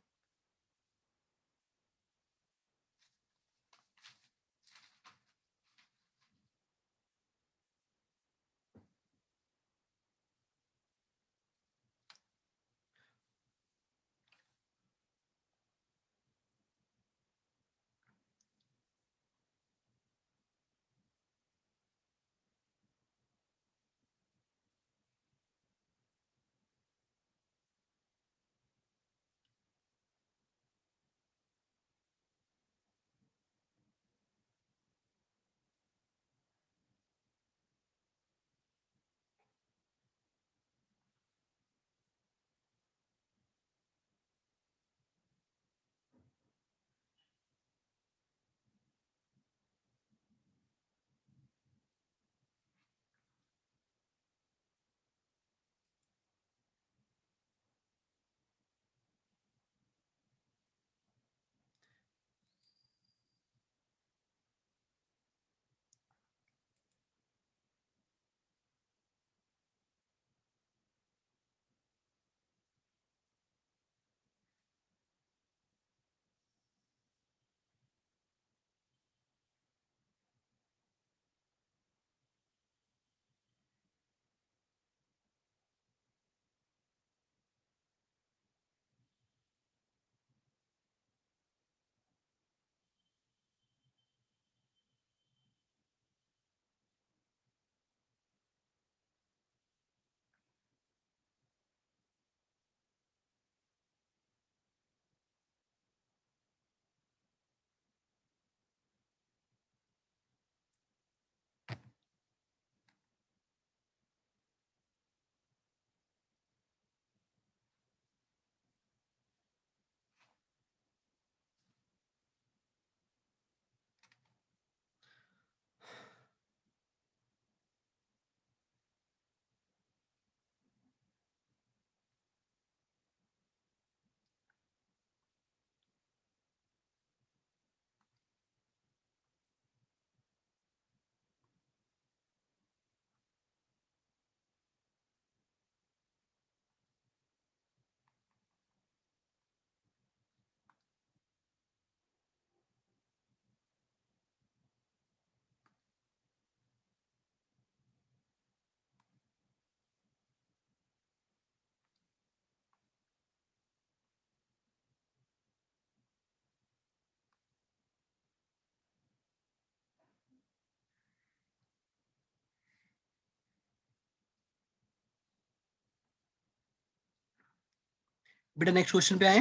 बेटा नेक्स्ट क्वेश्चन पे आए।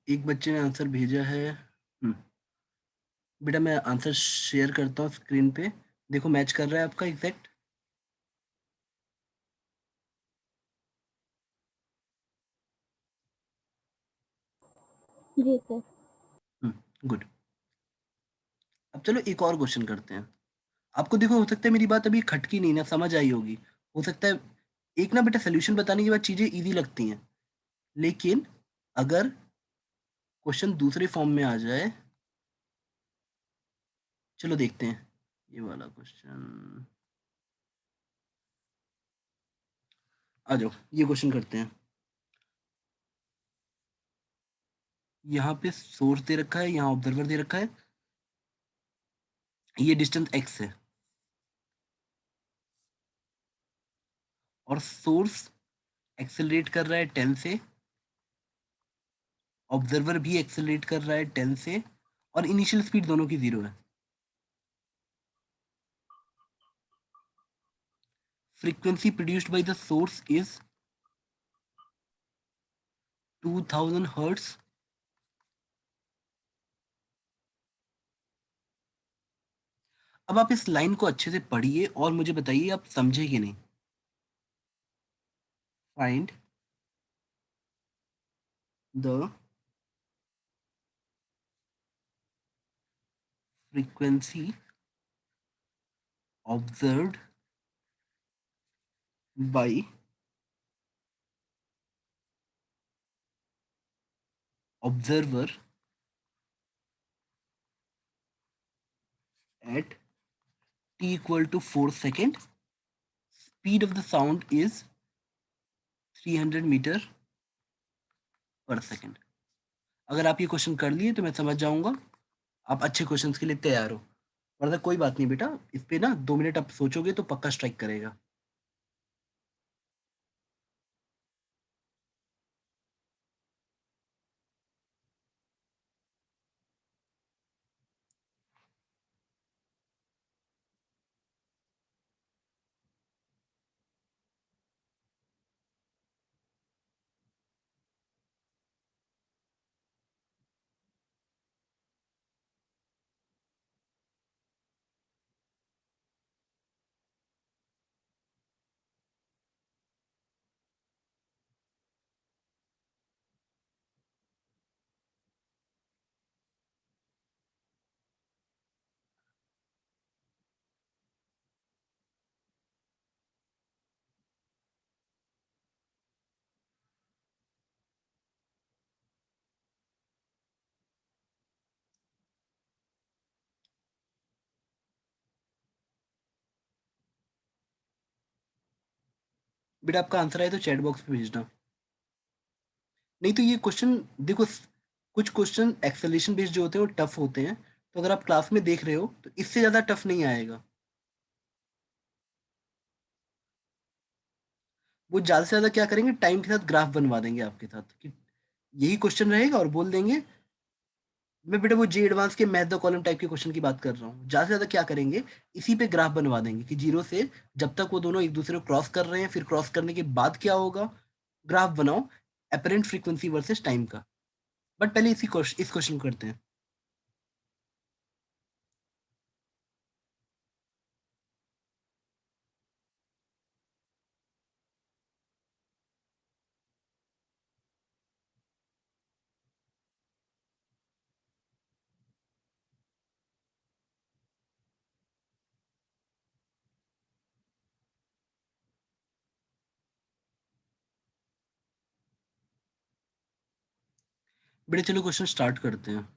एक बच्चे ने आंसर भेजा है। बेटा मैं आंसर शेयर करता हूँ स्क्रीन पे, देखो मैच कर रहा है आपका एग्जैक्ट। जी सर। गुड। अब चलो एक और क्वेश्चन करते हैं। आपको देखो हो सकता है मेरी बात अभी खटकी नहीं ना समझ आई होगी, हो सकता है एक ना बेटा सोल्यूशन बताने के बाद चीजें इजी लगती हैं, लेकिन अगर क्वेश्चन दूसरे फॉर्म में आ जाए, चलो देखते हैं ये वाला क्वेश्चन। आ जाओ ये क्वेश्चन करते हैं। यहाँ पे सोर्स दे रखा है, यहाँ ऑब्जर्वर दे रखा है, ये डिस्टेंस x है और सोर्स एक्सेलरेट कर रहा है 10 से, ऑब्जर्वर भी एक्सेलरेट कर रहा है 10 से, और इनिशियल स्पीड दोनों की 0 है। Frequency produced by the source is 2000 hertz. अब आप इस लाइन को अच्छे से पढ़िए और मुझे बताइए आप समझे कि नहीं। Find the frequency observed bye observer at t equal to 4 second, speed of the sound is 300 metre per second. अगर आप ये क्वेश्चन कर लिए तो मैं समझ जाऊंगा आप अच्छे क्वेश्चंस के लिए तैयार हो, वरना कोई बात नहीं बेटा, इस पे ना 2 मिनट आप सोचोगे तो पक्का स्ट्राइक करेगा। बेटा आपका आंसर आए तो चैट बॉक्स पे भेजना, नहीं तो ये क्वेश्चन देखो, कुछ क्वेश्चन एक्सेलेरेशन बेस्ड जो होते हैं वो टफ होते हैं, तो अगर आप क्लास में देख रहे हो तो इससे ज्यादा टफ नहीं आएगा। वो ज्यादा से ज्यादा क्या करेंगे, टाइम के साथ ग्राफ बनवा देंगे आपके साथ कि यही क्वेश्चन रहेगा और बोल देंगे। मैं बेटा वो जे एडवांस के मैथ द कॉलम टाइप के क्वेश्चन की बात कर रहा हूँ, ज्यादा से ज्यादा क्या करेंगे, इसी पे ग्राफ बनवा देंगे कि जीरो से जब तक वो दोनों एक दूसरे को क्रॉस कर रहे हैं, फिर क्रॉस करने के बाद क्या होगा, ग्राफ बनाओ अपरेंट फ्रीक्वेंसी वर्सेस टाइम का। बट पहले इस क्वेश्चन को करते हैं। बेटा चलो क्वेश्चन स्टार्ट करते हैं।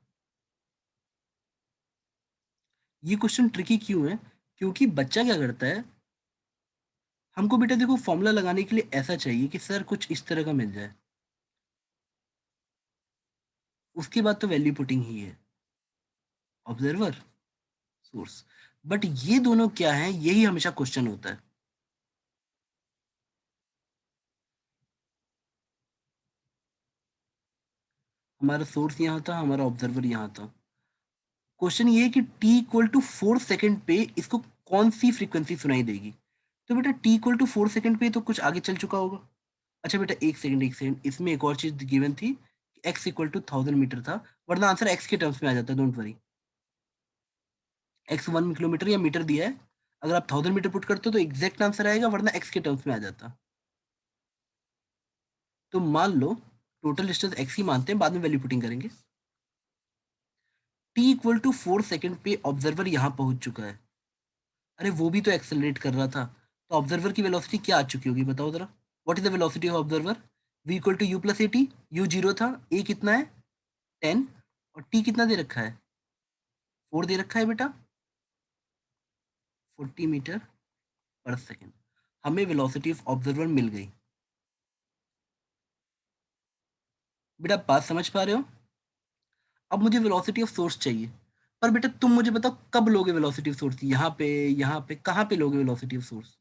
ये क्वेश्चन ट्रिकी क्यों है, क्योंकि बच्चा क्या करता है, हमको बेटा देखो फॉर्मूला लगाने के लिए ऐसा चाहिए कि सर कुछ इस तरह का मिल जाए, उसके बाद तो वैल्यू पुटिंग ही है, ऑब्जर्वर सोर्स। बट ये दोनों क्या है, यही हमेशा क्वेश्चन होता है। हमारा सोर्स यहाँ था, हमारा ऑब्जर्वर यहाँ था। क्वेश्चन ये है कि t इक्वल टू 4 सेकेंड पे इसको कौन सी फ्रीक्वेंसी सुनाई देगी। तो बेटा t इक्वल टू 4 सेकेंड पे तो कुछ आगे चल चुका होगा, अच्छा बेटा एक सेकंड, इसमें एक और चीज गिवन थी, x इक्वल टू 1000 मीटर था, वरना आंसर x के टर्म्स में आ जाता, डोंट वरी। x 1 किलोमीटर या मीटर दिया है, अगर आप 1000 मीटर पुट करते हो तो एग्जैक्ट आंसर आएगा, वरना x के टर्म्स में आ जाता। तो मान लो टोटल डिस्टेंस x ही मानते हैं, बाद में वैल्यू पुटिंग करेंगे। t इक्वल टू 4 सेकंड पे ऑब्जर्वर यहां पहुंच चुका है। अरे वो भी तो एक्सेलरेट कर रहा था, तो ऑब्जर्वर की वेलोसिटी क्या आ चुकी होगी बताओ जरा। What is the velocity of observer? v equal to u plus a t. U 0 था, a कितना है 10, और t कितना दे रखा है 4 दे रखा है बेटा, 40 मीटर पर सेकेंड। हमें वेलोसिटी ऑफ ऑब्जर्वर मिल गई। बेटा आप बात समझ पा रहे हो? अब मुझे वेलोसिटी ऑफ सोर्स चाहिए, पर बेटा तुम मुझे बताओ कब लोगे वेलोसिटी ऑफ सोर्स, यहाँ पे कहाँ पे लोगे वेलोसिटी ऑफ सोर्स?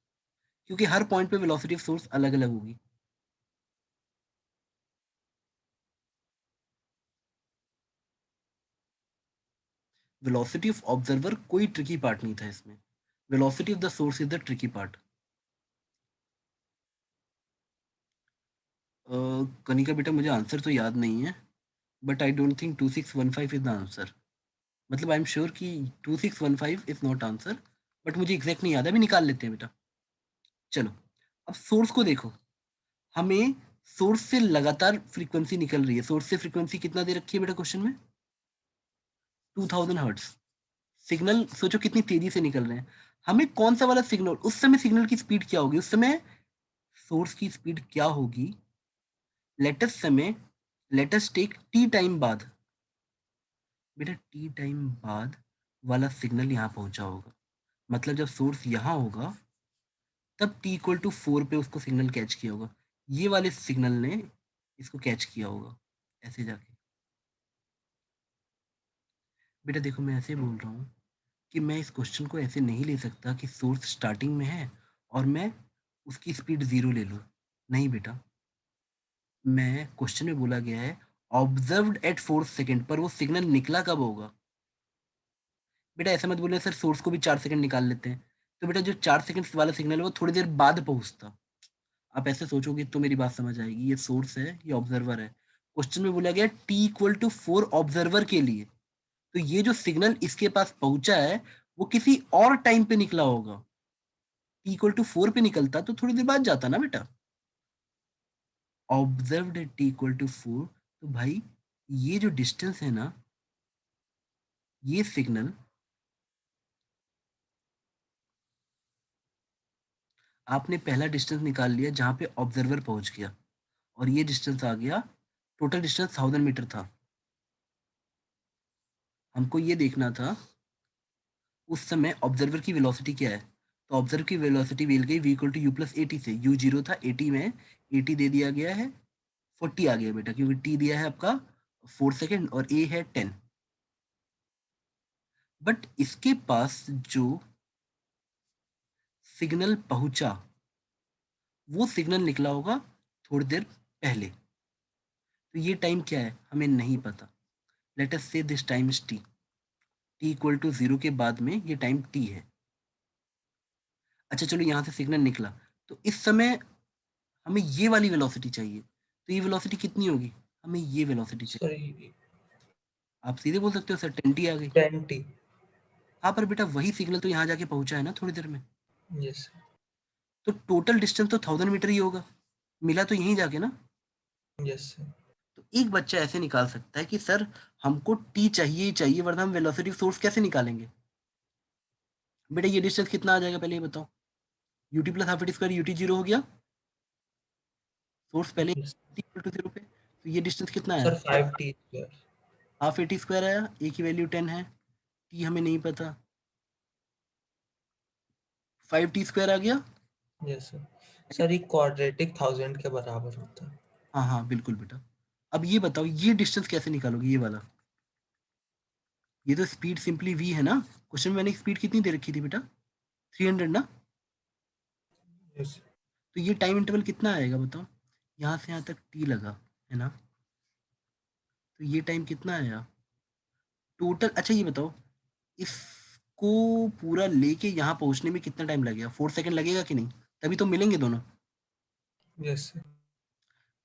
क्योंकि हर पॉइंट पे वेलोसिटी ऑफ सोर्स अलग अलग होगी। वेलोसिटी ऑफ ऑब्जर्वर कोई ट्रिकी पार्ट नहीं था इसमें, velocity of the source is the tricky part. Kanika बेटा मुझे आंसर तो याद नहीं है, but I don't think 2615 is the answer. मतलब आई एम श्योर कि 2615 इज नॉट आंसर, बट मुझे एग्जैक्ट नहीं याद है, अभी निकाल लेते हैं बेटा। चलो अब सोर्स को देखो, हमें सोर्स से लगातार फ्रीक्वेंसी निकल रही है। सोर्स से फ्रीक्वेंसी कितना दे रखी है बेटा क्वेश्चन में? 2000 हर्ट्ज। सिग्नल सोचो कितनी तेजी से निकल रहे हैं। हमें कौन सा वाला सिग्नल, उस समय सिग्नल की स्पीड क्या होगी, उस समय सोर्स की स्पीड क्या होगी, लेटेस्ट समय, लेटेस्ट टेक टी टाइम बाद। बेटा टी टाइम बाद वाला सिग्नल यहाँ पहुंचा होगा, मतलब जब सोर्स यहाँ होगा तब t इक्वल टू 4 पे उसको सिग्नल कैच किया होगा, ये वाले सिग्नल ने इसको कैच किया होगा ऐसे जाके। बेटा देखो मैं ऐसे बोल रहा हूँ कि मैं इस क्वेश्चन को ऐसे नहीं ले सकता कि सोर्स स्टार्टिंग में है और मैं उसकी स्पीड 0 ले लूँ। नहीं बेटा, मैं क्वेश्चन में बोला गया है ऑब्जर्व्ड एट 4 सेकेंड, पर वो सिग्नल निकला कब होगा? बेटा ऐसा मत बोले सर सोर्स को भी 4 सेकंड निकाल लेते हैं, तो बेटा जो 4 सेकंड वाला सिग्नल है वो थोड़ी देर बाद पहुंचता। आप ऐसे सोचोगे तो मेरी बात समझ आएगी, ये सोर्स है ये ऑब्जर्वर है। क्वेश्चन में बोला गया टी इक्वल टू 4 ऑब्जर्वर के लिए, तो ये जो सिग्नल इसके पास पहुंचा है वो किसी और टाइम पे निकला होगा। टी इक्वल टू 4 पे निकलता तो थोड़ी देर बाद जाता ना बेटा। ऑब्जर्व्ड टी इक्वल टू 4, तो भाई ये जो डिस्टेंस है ना, ये सिग्नल आपने पहला डिस्टेंस निकाल लिया जहां पे ऑब्जर्वर पहुंच गया, और ये डिस्टेंस आ गया, टोटल डिस्टेंस 1000 मीटर था। हमको ये देखना था उस समय ऑब्जर्वर की वेलोसिटी क्या है, तो ऑब्जर्वर की वेलोसिटी मिल गई v equal to u plus a t से। यू 0 था, ए टी में ए टी दे दिया गया है, 40 आ गया बेटा, क्योंकि टी दिया है आपका 4 सेकेंड और ए है 10। बट इसके पास जो सिग्नल पहुंचा वो सिग्नल निकला होगा थोड़ी देर पहले, तो ये टाइम क्या है हमें नहीं पता। Let us say this time is t, t equal to 0 के बाद में ये टाइम टी है। अच्छा चलो यहाँ से सिग्नल निकला, तो इस समय हमें ये वाली वेलोसिटी चाहिए, तो ये वेलोसिटी कितनी होगी? हमें ये वेलोसिटी चाहिए। सॉरी, आप सीधे बोल सकते हो सर 10t आ गई। 10T। हाँ पर बेटा वही सिग्नल तो यहाँ जाके पहुंचा है ना थोड़ी देर में, यस तो टोटल डिस्टेंस तो 1000 मीटर ही होगा, मिला तो यहीं जाके ना। यस तो एक बच्चा ऐसे निकाल सकता है कि सर हमको टी चाहिए ही चाहिए, वरना हम वेलोसिटी सोर्स कैसे निकालेंगे? बेटा ये डिस्टेंस कितना आ जाएगा पहले ये बताओ। UT plus half eighty square, UT 0 हो गया, सोर्स पहले यस इक्वल टू 0 पे, तो ये डिस्टेंस कितना आया? Sir, 5T²। Half eighty square आया, ए की वैल्यू 10 है, टी हमें नहीं पता, 5t² आ गया। Yes sir. सर ये क्वाड्रेटिक 1000 के बराबर होता है। हाँ हाँ बिल्कुल बेटा। अब ये बताओ ये डिस्टेंस कैसे निकालोगे ये वाला? ये तो स्पीड सिंपली v है ना, क्वेश्चन में मैंने स्पीड कितनी दे रखी थी बेटा? 300 ना। यस तो ये टाइम इंटरवल कितना आएगा बताओ, यहाँ से यहाँ तक t लगा है ना, तो ये टाइम कितना आया टोटल? अच्छा ये बताओ इसको पूरा लेके यहाँ पहुँचने में कितना टाइम लगेगा? 4 सेकंड लगेगा कि नहीं? तभी तो मिलेंगे दोनों। Yes sir.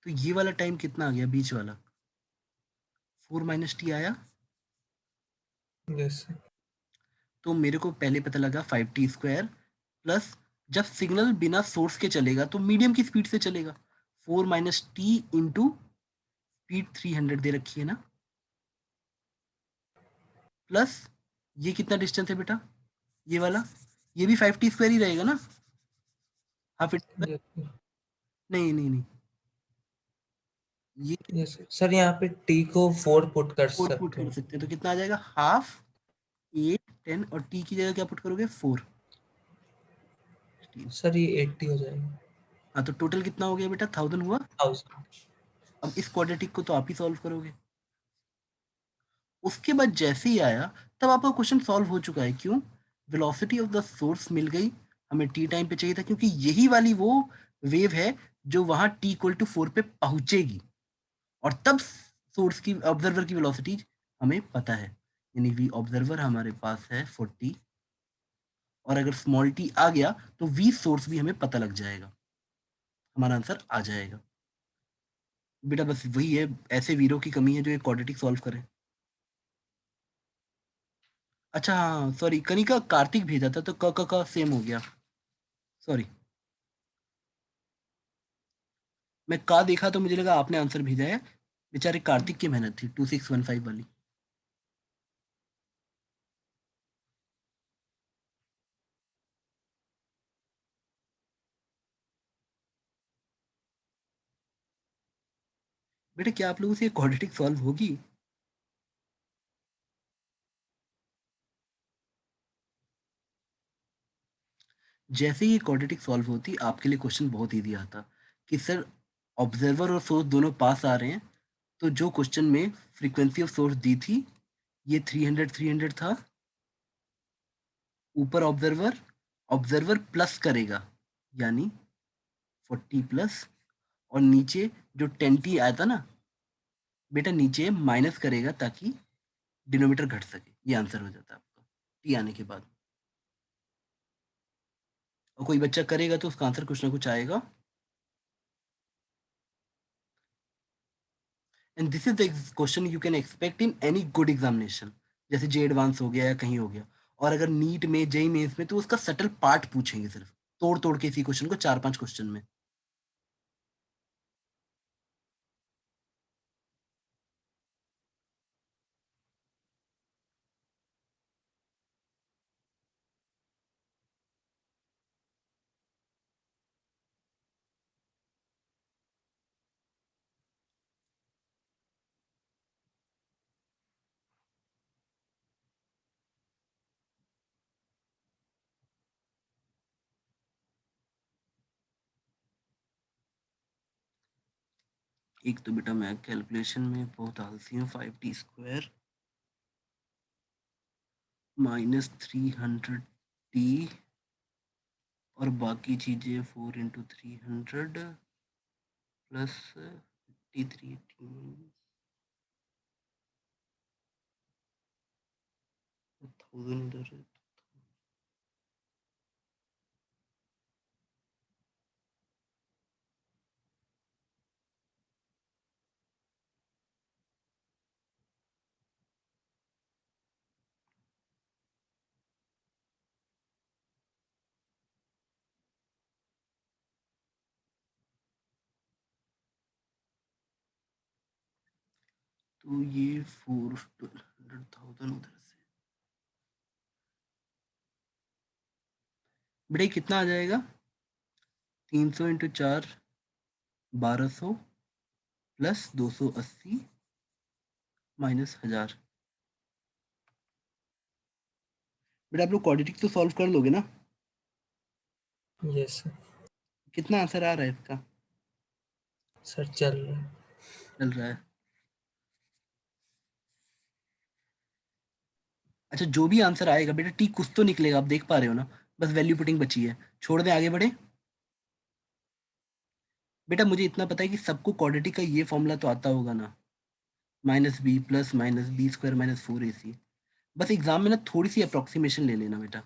तो ये वाला टाइम कितना आ गया बीच वाला, 4 माइनस टी आया। Yes sir. तो मेरे को पहले पता लगा 5t² प्लस, जब सिग्नल बिना सोर्स के चलेगा तो मीडियम की स्पीड से चलेगा, 4 माइनस टी इंटू स्पीड 300 दे रखी है ना, प्लस ये कितना डिस्टेंस है बेटा, ये वाला, ये भी 5t² ही रहेगा ना, हाफ इट, यस सर। नहीं नहीं नहीं, ये यस सर, यहाँ पे टी को 4 पुट कर 4 पुट सकते कर हैं। सकते हैं, तो कितना आ जाएगा, हाफ 8 10, और टी की जगह क्या पुट करोगे, 4। सर ये 80 हो जाएगा। हाँ, तो टोटल कितना हो गया बेटा, 1000 हुआ। 1000। अब इस क्वाड्रेटिक को तो आप ही सॉल्व करोगे। उसके बाद जैसे ही आया तब आपका क्वेश्चन सॉल्व हो चुका है। क्यों, वेलोसिटी ऑफ द सोर्स मिल गई, हमें टी टाइम पे चाहिए था, क्योंकि यही वाली वो वेव है जो वहां टी इक्वल टू 4 पे पहुंचेगी, और तब सोर्स की, ऑब्जर्वर की वेलोसिटी हमें पता है, यानी वी ऑब्जर्वर हमारे पास है 40, और अगर स्मॉल टी आ गया तो वी सोर्स भी हमें पता लग जाएगा, हमारा आंसर आ जाएगा। बेटा बस वही है, ऐसे वीरों की कमी है जो ये क्वाड्रेटिक सॉल्व करें। अच्छा हाँ सॉरी, कनिका कार्तिक भेजा था तो क का सेम हो गया, सॉरी। मैं का देखा तो मुझे लगा आपने आंसर भेजा है, बेचारे कार्तिक की मेहनत थी 2615 वाली। बेटा क्या आप लोगों से क्वाड्रेटिक सॉल्व होगी? जैसे ही क्वाड्रेटिक सॉल्व होती आपके लिए क्वेश्चन बहुत इजी आता कि सर ऑब्जर्वर और सोर्स दोनों पास आ रहे हैं, तो जो क्वेश्चन में फ्रीक्वेंसी ऑफ सोर्स दी थी ये 300 था, ऊपर ऑब्जर्वर, ऑब्जर्वर प्लस करेगा यानी 40 प्लस, और नीचे जो 10t आया था ना बेटा, नीचे माइनस करेगा ताकि डिनोमीटर घट सके, ये आंसर हो जाता है आपका टी आने के बाद। और कोई बच्चा करेगा तो उसका आंसर कुछ ना कुछ आएगा। And this is the question you can expect in any good examination, जैसे जे एडवांस हो गया या कहीं हो गया, और अगर नीट में जेई मेंस में तो उसका सटल पार्ट पूछेंगे, सिर्फ तोड़ तोड़ के इसी क्वेश्चन को 4-5 क्वेश्चन में। एक तो बेटा मैं कैलकुलेशन में बहुत आलसी हूँ, 5t² माइनस 300t, और बाकी चीजें 4 इंटू 300 प्लस 53 1000 इधर है। तो ये 400,000 उधर से, बेटा ये कितना आ जाएगा, 300 इंटू 4 1200 प्लस 280 माइनस 1000। बेटा आप लोग क्वाड्रेटिक तो सॉल्व कर लोगे ना? Yes sir. कितना आंसर आ रहा है इसका? सर चल रहा है। चल रहा है। अच्छा जो भी आंसर आएगा बेटा टी कुछ तो निकलेगा, आप देख पा रहे हो ना, बस वैल्यू पुटिंग बची है, छोड़ दें आगे बढ़े। बेटा मुझे इतना पता है कि सबको क्वाड्रेटिक का ये फॉर्मूला तो आता होगा ना, minus b plus minus b square minus 4ac। बस एग्जाम में ना थोड़ी सी अप्रोक्सीमेशन ले लेना बेटा।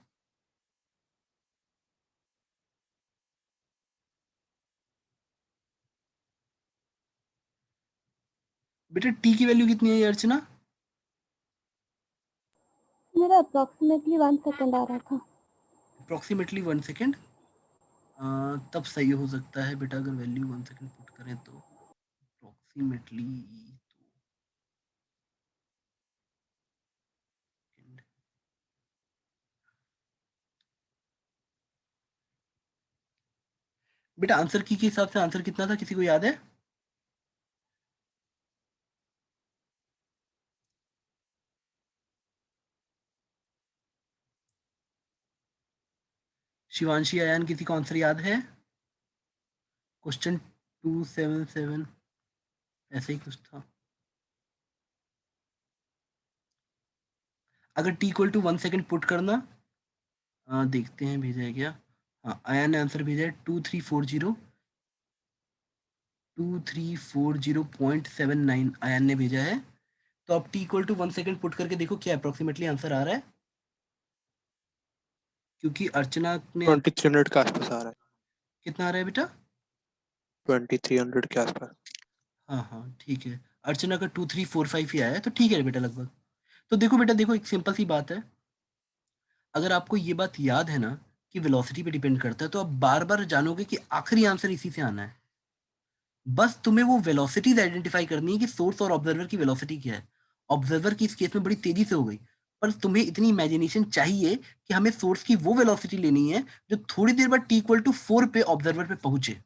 बेटा टी की वैल्यू कितनी है ये अर्चना? मेरा अप्रोक्सीमेटली 1 सेकंड आ रहा था। अप्रोक्सीमेटली 1 सेकंड, तब सही हो सकता है बेटा, अगर वैल्यू 1 सेकंड पुट करें तो अप्रोक्सीमेटली। बेटा आंसर की के हिसाब से आंसर कितना था, किसी को याद है? शिवांशी, आयान, किसी को आंसर याद है? क्वेश्चन 277 ऐसे ही कुछ था। अगर t equal to 1 second put करना, देखते हैं भेजा है क्या। हाँ, आयान ने आंसर भेजा है 2340.79 आयान ने भेजा है। तो आप t equal to 1 second put करके देखो क्या अप्रोक्सीमेटली आंसर आ रहा है, क्योंकि अर्चना ने 2300 के आसपास आ रहा है। कितना आ रहा है बेटा? 2300 के आसपास। हाँ हाँ ठीक है, अर्चना का 2345 ही आया है, तो ठीक है बेटा लगभग। तो देखो बेटा, देखो एक सिंपल सी बात है, अगर आपको ये बात याद है ना कि वेलोसिटी पे डिपेंड करता है, तो आप बार बार जानोगे कि आखिरी आंसर इसी से आना है। बस तुम्हें वो वेलोसिटीज आइडेंटिफाई करनी है कि सोर्स और ऑब्जर्वर की वेलोसिटी क्या है। ऑब्जर्वर की इस केस में बड़ी तेजी से हो गई, पर तुम्हें इतनी इमेजिनेशन चाहिए कि हमें सोर्स की वो वेलोसिटी लेनी है जो थोड़ी देर बाद t इक्वल टू 4 पे ऑब्जर्वर पे पहुंचे।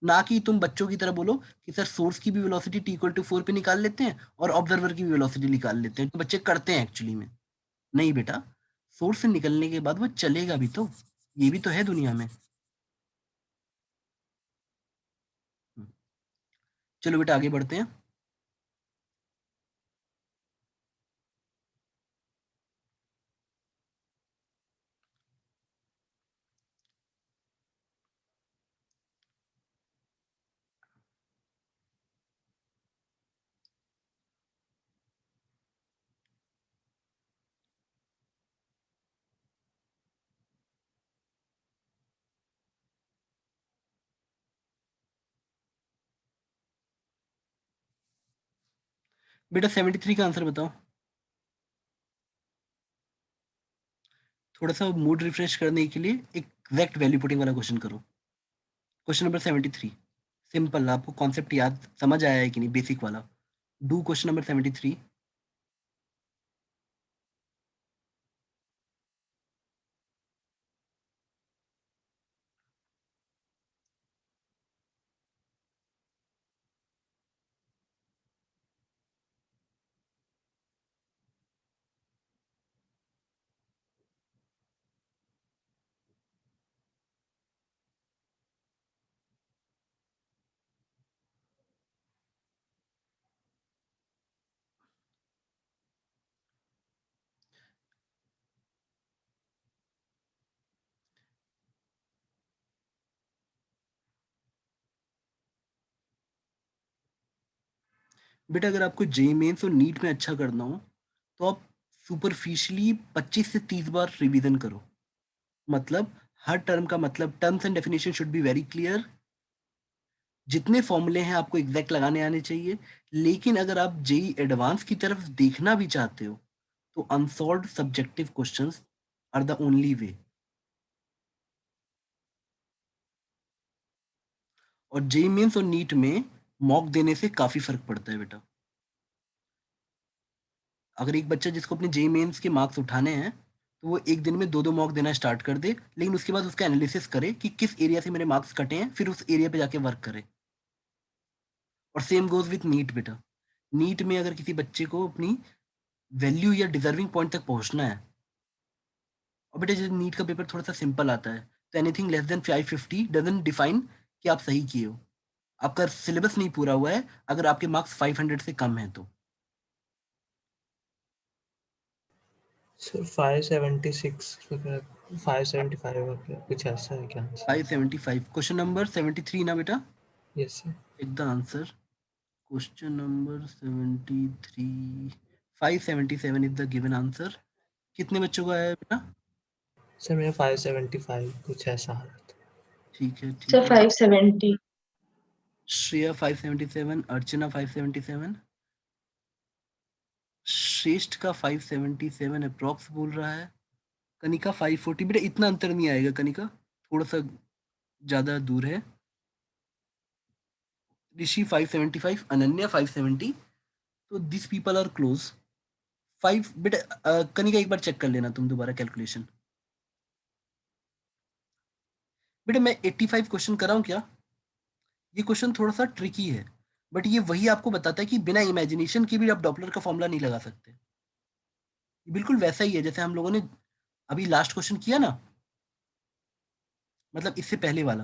ना कि तुम बच्चों की तरह बोलो कि सर सोर्स की भी वेलोसिटी t इक्वल टू 4 पे निकाल लेते हैं और ऑब्जर्वर की भी वेलोसिटी निकाल लेते हैं, तो बच्चे करते हैं एक्चुअली में। नहीं बेटा, सोर्स से निकलने के बाद वो चलेगा भी तो, ये भी तो है दुनिया में। चलो बेटा आगे बढ़ते हैं। बेटा 73 का आंसर बताओ। थोड़ा सा मूड रिफ्रेश करने के लिए एक एग्जैक्ट वैल्यू पुटिंग वाला क्वेश्चन करो। क्वेश्चन नंबर 73 सिंपल, आपको कॉन्सेप्ट याद समझ आया है कि नहीं, बेसिक वाला। Do question number 73। बेटा अगर आपको जेईई मेंस और नीट में अच्छा करना हो, तो आप सुपरफिशियली 25 से 30 बार रिवीजन करो। मतलब हर टर्म का मतलब, terms and definition should be very clear. जितने फॉर्मूले हैं आपको एग्जैक्ट लगाने आने चाहिए। लेकिन अगर आप जेई एडवांस की तरफ देखना भी चाहते हो, तो unsolved subjective questions are the only way. और जेई मेंस और नीट में मॉक देने से काफी फर्क पड़ता है बेटा। अगर एक बच्चा जिसको अपने जेई मेंस के मार्क्स उठाने हैं, तो वो एक दिन में 2-2 मॉक देना स्टार्ट कर दे, लेकिन उसके बाद उसका एनालिसिस करे कि किस एरिया से मेरे मार्क्स कटे हैं, फिर उस एरिया पे जाके वर्क करे। और सेम गोज विथ नीट बेटा। नीट में अगर किसी बच्चे को अपनी वैल्यू या डिजर्विंग पॉइंट तक पहुंचना है, और बेटा जब नीट का पेपर थोड़ा सा सिंपल आता है, तो anything less than 550 doesn't define कि आप सही किए हो। आपका सिलेबस नहीं पूरा हुआ है अगर आपके मार्क्स 500 से कम हैं तो। सर 576 वगैरह, 575 वगैरह कुछ ऐसा है क्या आंसर? 575 क्वेश्चन नंबर 73 ना बेटा? Yes sir. Take the answer. Question number 73, 577 is the given answer. कितने बच्चों का है बेटा? सर मेरा 575 कुछ ऐसा आ रहा था। ठीक है सर ठीक है 570। श्रेया 577, अर्चना 577, श्रेष्ठ का 577 अप्रॉक्स बोल रहा है, कनिका 540। बेटा इतना अंतर नहीं आएगा कनिका, थोड़ा सा ज्यादा दूर है। ऋषि 575, अनन्या 570, तो दिस पीपल आर क्लोज। 5 बेटा कनिका एक बार चेक कर लेना तुम दोबारा कैलकुलेशन। बेटा मैं 85 क्वेश्चन कराऊं क्या? ये क्वेश्चन थोड़ा सा ट्रिकी है, बट ये वही आपको बताता है कि बिना इमेजिनेशन के भी आप डॉपलर का फॉर्मूला नहीं लगा सकते। ये बिल्कुल वैसा ही है जैसे हम लोगों ने अभी लास्ट क्वेश्चन किया ना, मतलब इससे पहले वाला।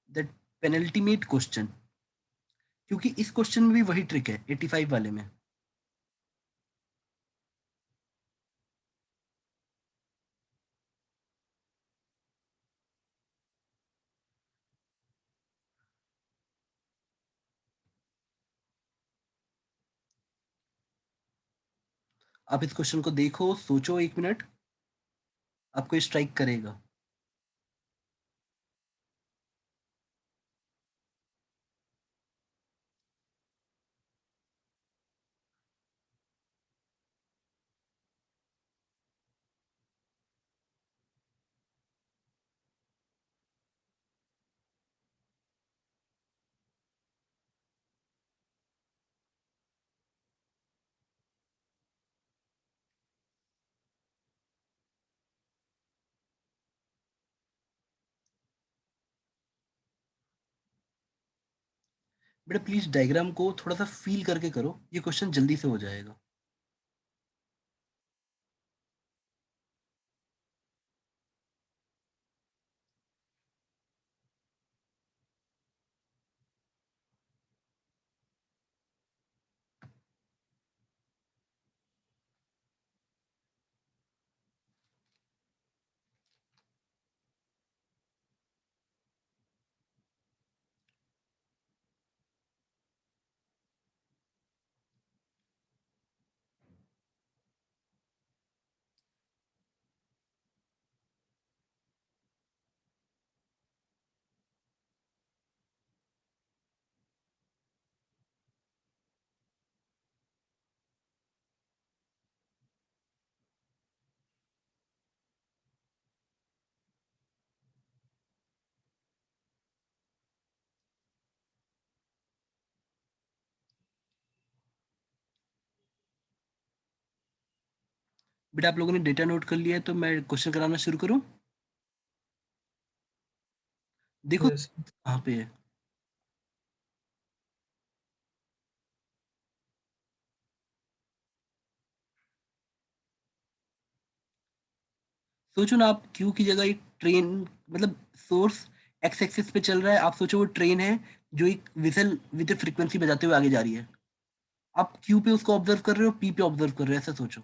दैट पेनल्टीमेट क्वेश्चन, क्योंकि इस क्वेश्चन में भी वही ट्रिक है 85 वाले में। आप इस क्वेश्चन को देखो, सोचो 1 मिनट, आपको स्ट्राइक करेगा। बेटा प्लीज डायग्राम को थोड़ा सा फील करके करो, ये क्वेश्चन जल्दी से हो जाएगा। बेटा आप लोगों ने डेटा नोट कर लिया है, तो मैं क्वेश्चन कराना शुरू करूं? देखो यस कहाँ पे है। सोचो ना, आप क्यू की जगह एक ट्रेन, मतलब सोर्स एक्स एक्सिस पे चल रहा है, आप सोचो वो ट्रेन है जो एक विसल विद फ्रीक्वेंसी बजाते हुए आगे जा रही है। आप क्यू पे उसको ऑब्जर्व कर रहे हो, पी पे ऑब्जर्व कर रहे हो, ऐसा सोचो।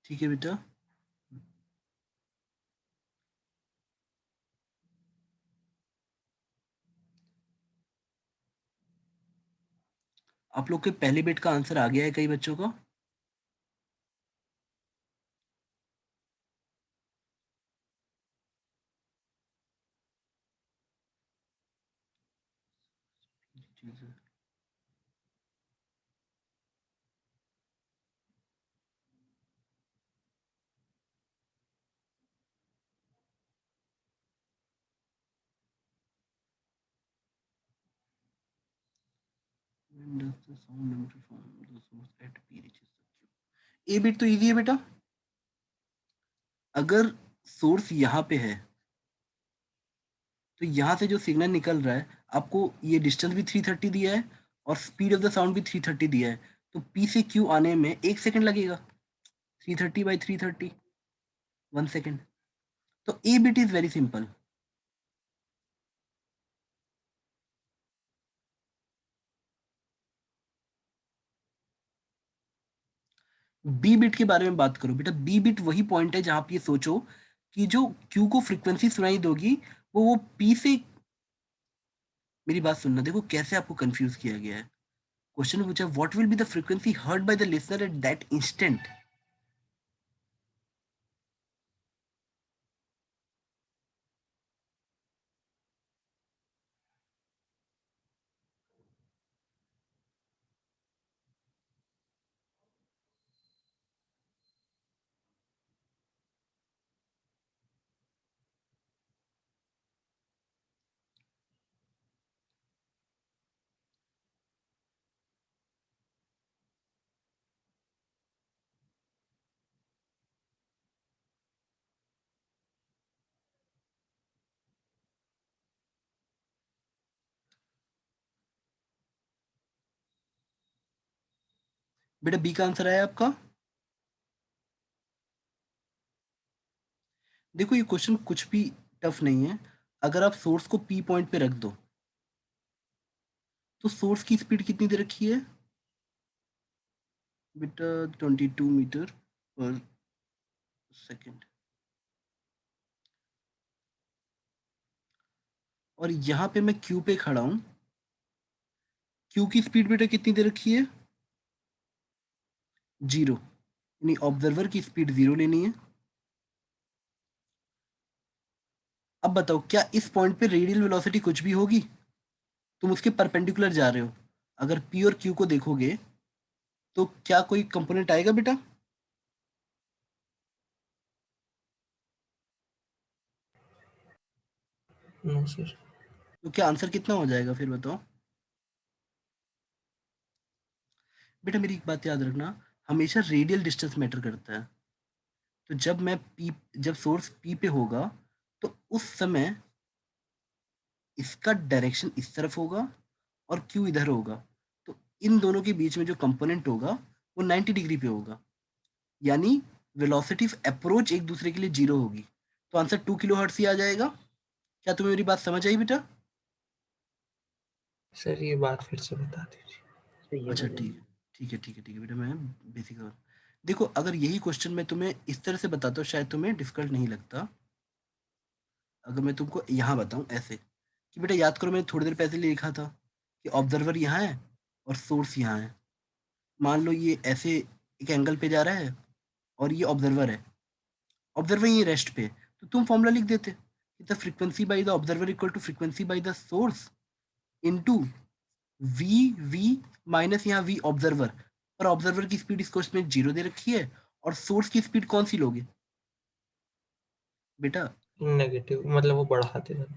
ठीक है बेटा। आप लोग के पहले बिट का आंसर आ गया है कई बच्चों को। ए बिट तो इजी है बेटा। अगर सोर्स यहाँ पे है तो यहाँ से जो सिग्नल निकल रहा है, आपको ये डिस्टेंस भी 330 दिया है और स्पीड ऑफ द साउंड भी 330 दिया है, तो पी से क्यू आने में 1 सेकंड लगेगा। 330/330, 1 सेकंड। तो a bit is very simple. B bit के बारे में बात करो बेटा। बी बिट वही पॉइंट है जहां आप ये सोचो कि जो क्यू को फ्रीक्वेंसी सुनाई दोगी वो पी से। मेरी बात सुनना, देखो कैसे आपको कंफ्यूज किया गया है। क्वेश्चन पूछा what will be the frequency heard by the listener eight that instant. बेटा बी का आंसर आया आपका। देखो ये क्वेश्चन कुछ भी टफ नहीं है। अगर आप सोर्स को पी पॉइंट पे रख दो तो सोर्स की स्पीड कितनी दे रखी है बेटा? 22 मीटर पर सेकेंड। और यहाँ पे मैं क्यू पे खड़ा हूँ। क्यू की स्पीड बेटा कितनी दे रखी है? 0। यानी ऑब्जर्वर की स्पीड 0 लेनी है। अब बताओ क्या इस पॉइंट पे रेडियल वेलोसिटी कुछ भी होगी? तुम उसके परपेंडिकुलर जा रहे हो। अगर पी और क्यू को देखोगे तो क्या कोई कंपोनेंट आएगा बेटा? No sir. तो क्या आंसर कितना हो जाएगा फिर बताओ? बेटा मेरी एक बात याद रखना, हमेशा रेडियल डिस्टेंस मैटर करता है। तो जब सोर्स पी पे होगा तो उस समय इसका डायरेक्शन इस तरफ होगा और क्यू इधर होगा। तो इन दोनों के बीच में जो कंपोनेंट होगा वो 90 डिग्री पे होगा। यानी वेलोसिटी ऑफ अप्रोच एक दूसरे के लिए 0 होगी। तो आंसर 2 किलो हर्ट्ज ही आ जाएगा। क्या तुम्हें मेरी बात समझ आई बेटा? सर ये बात फिर से बता दीजिए। अच्छा ठीक है बेटा, मैं बेसिक। देखो अगर यही क्वेश्चन मैं तुम्हें इस तरह से बताता हूँ शायद तुम्हें डिफिकल्ट नहीं लगता। अगर मैं तुमको यहाँ बताऊँ ऐसे कि बेटा याद करो मैंने थोड़ी देर पहले लिखा था कि ऑब्जर्वर यहाँ है और सोर्स यहाँ है। मान लो ये ऐसे एक एंगल पे जा रहा है और ये ऑब्जर्वर है। ऑब्जर्वर ये रेस्ट पे है, तो तुम फॉर्मूला लिख देते कि the frequency by the observer equal to frequency by the source into v v minus यहाँ वी ऑब्जर्वर। पर ऑब्जर्वर की स्पीड इस क्वेश्चन में 0 दे रखी है और सोर्स की स्पीड कौन सी लोगे बेटा? नेगेटिव मतलब वो बढ़ाते जाते।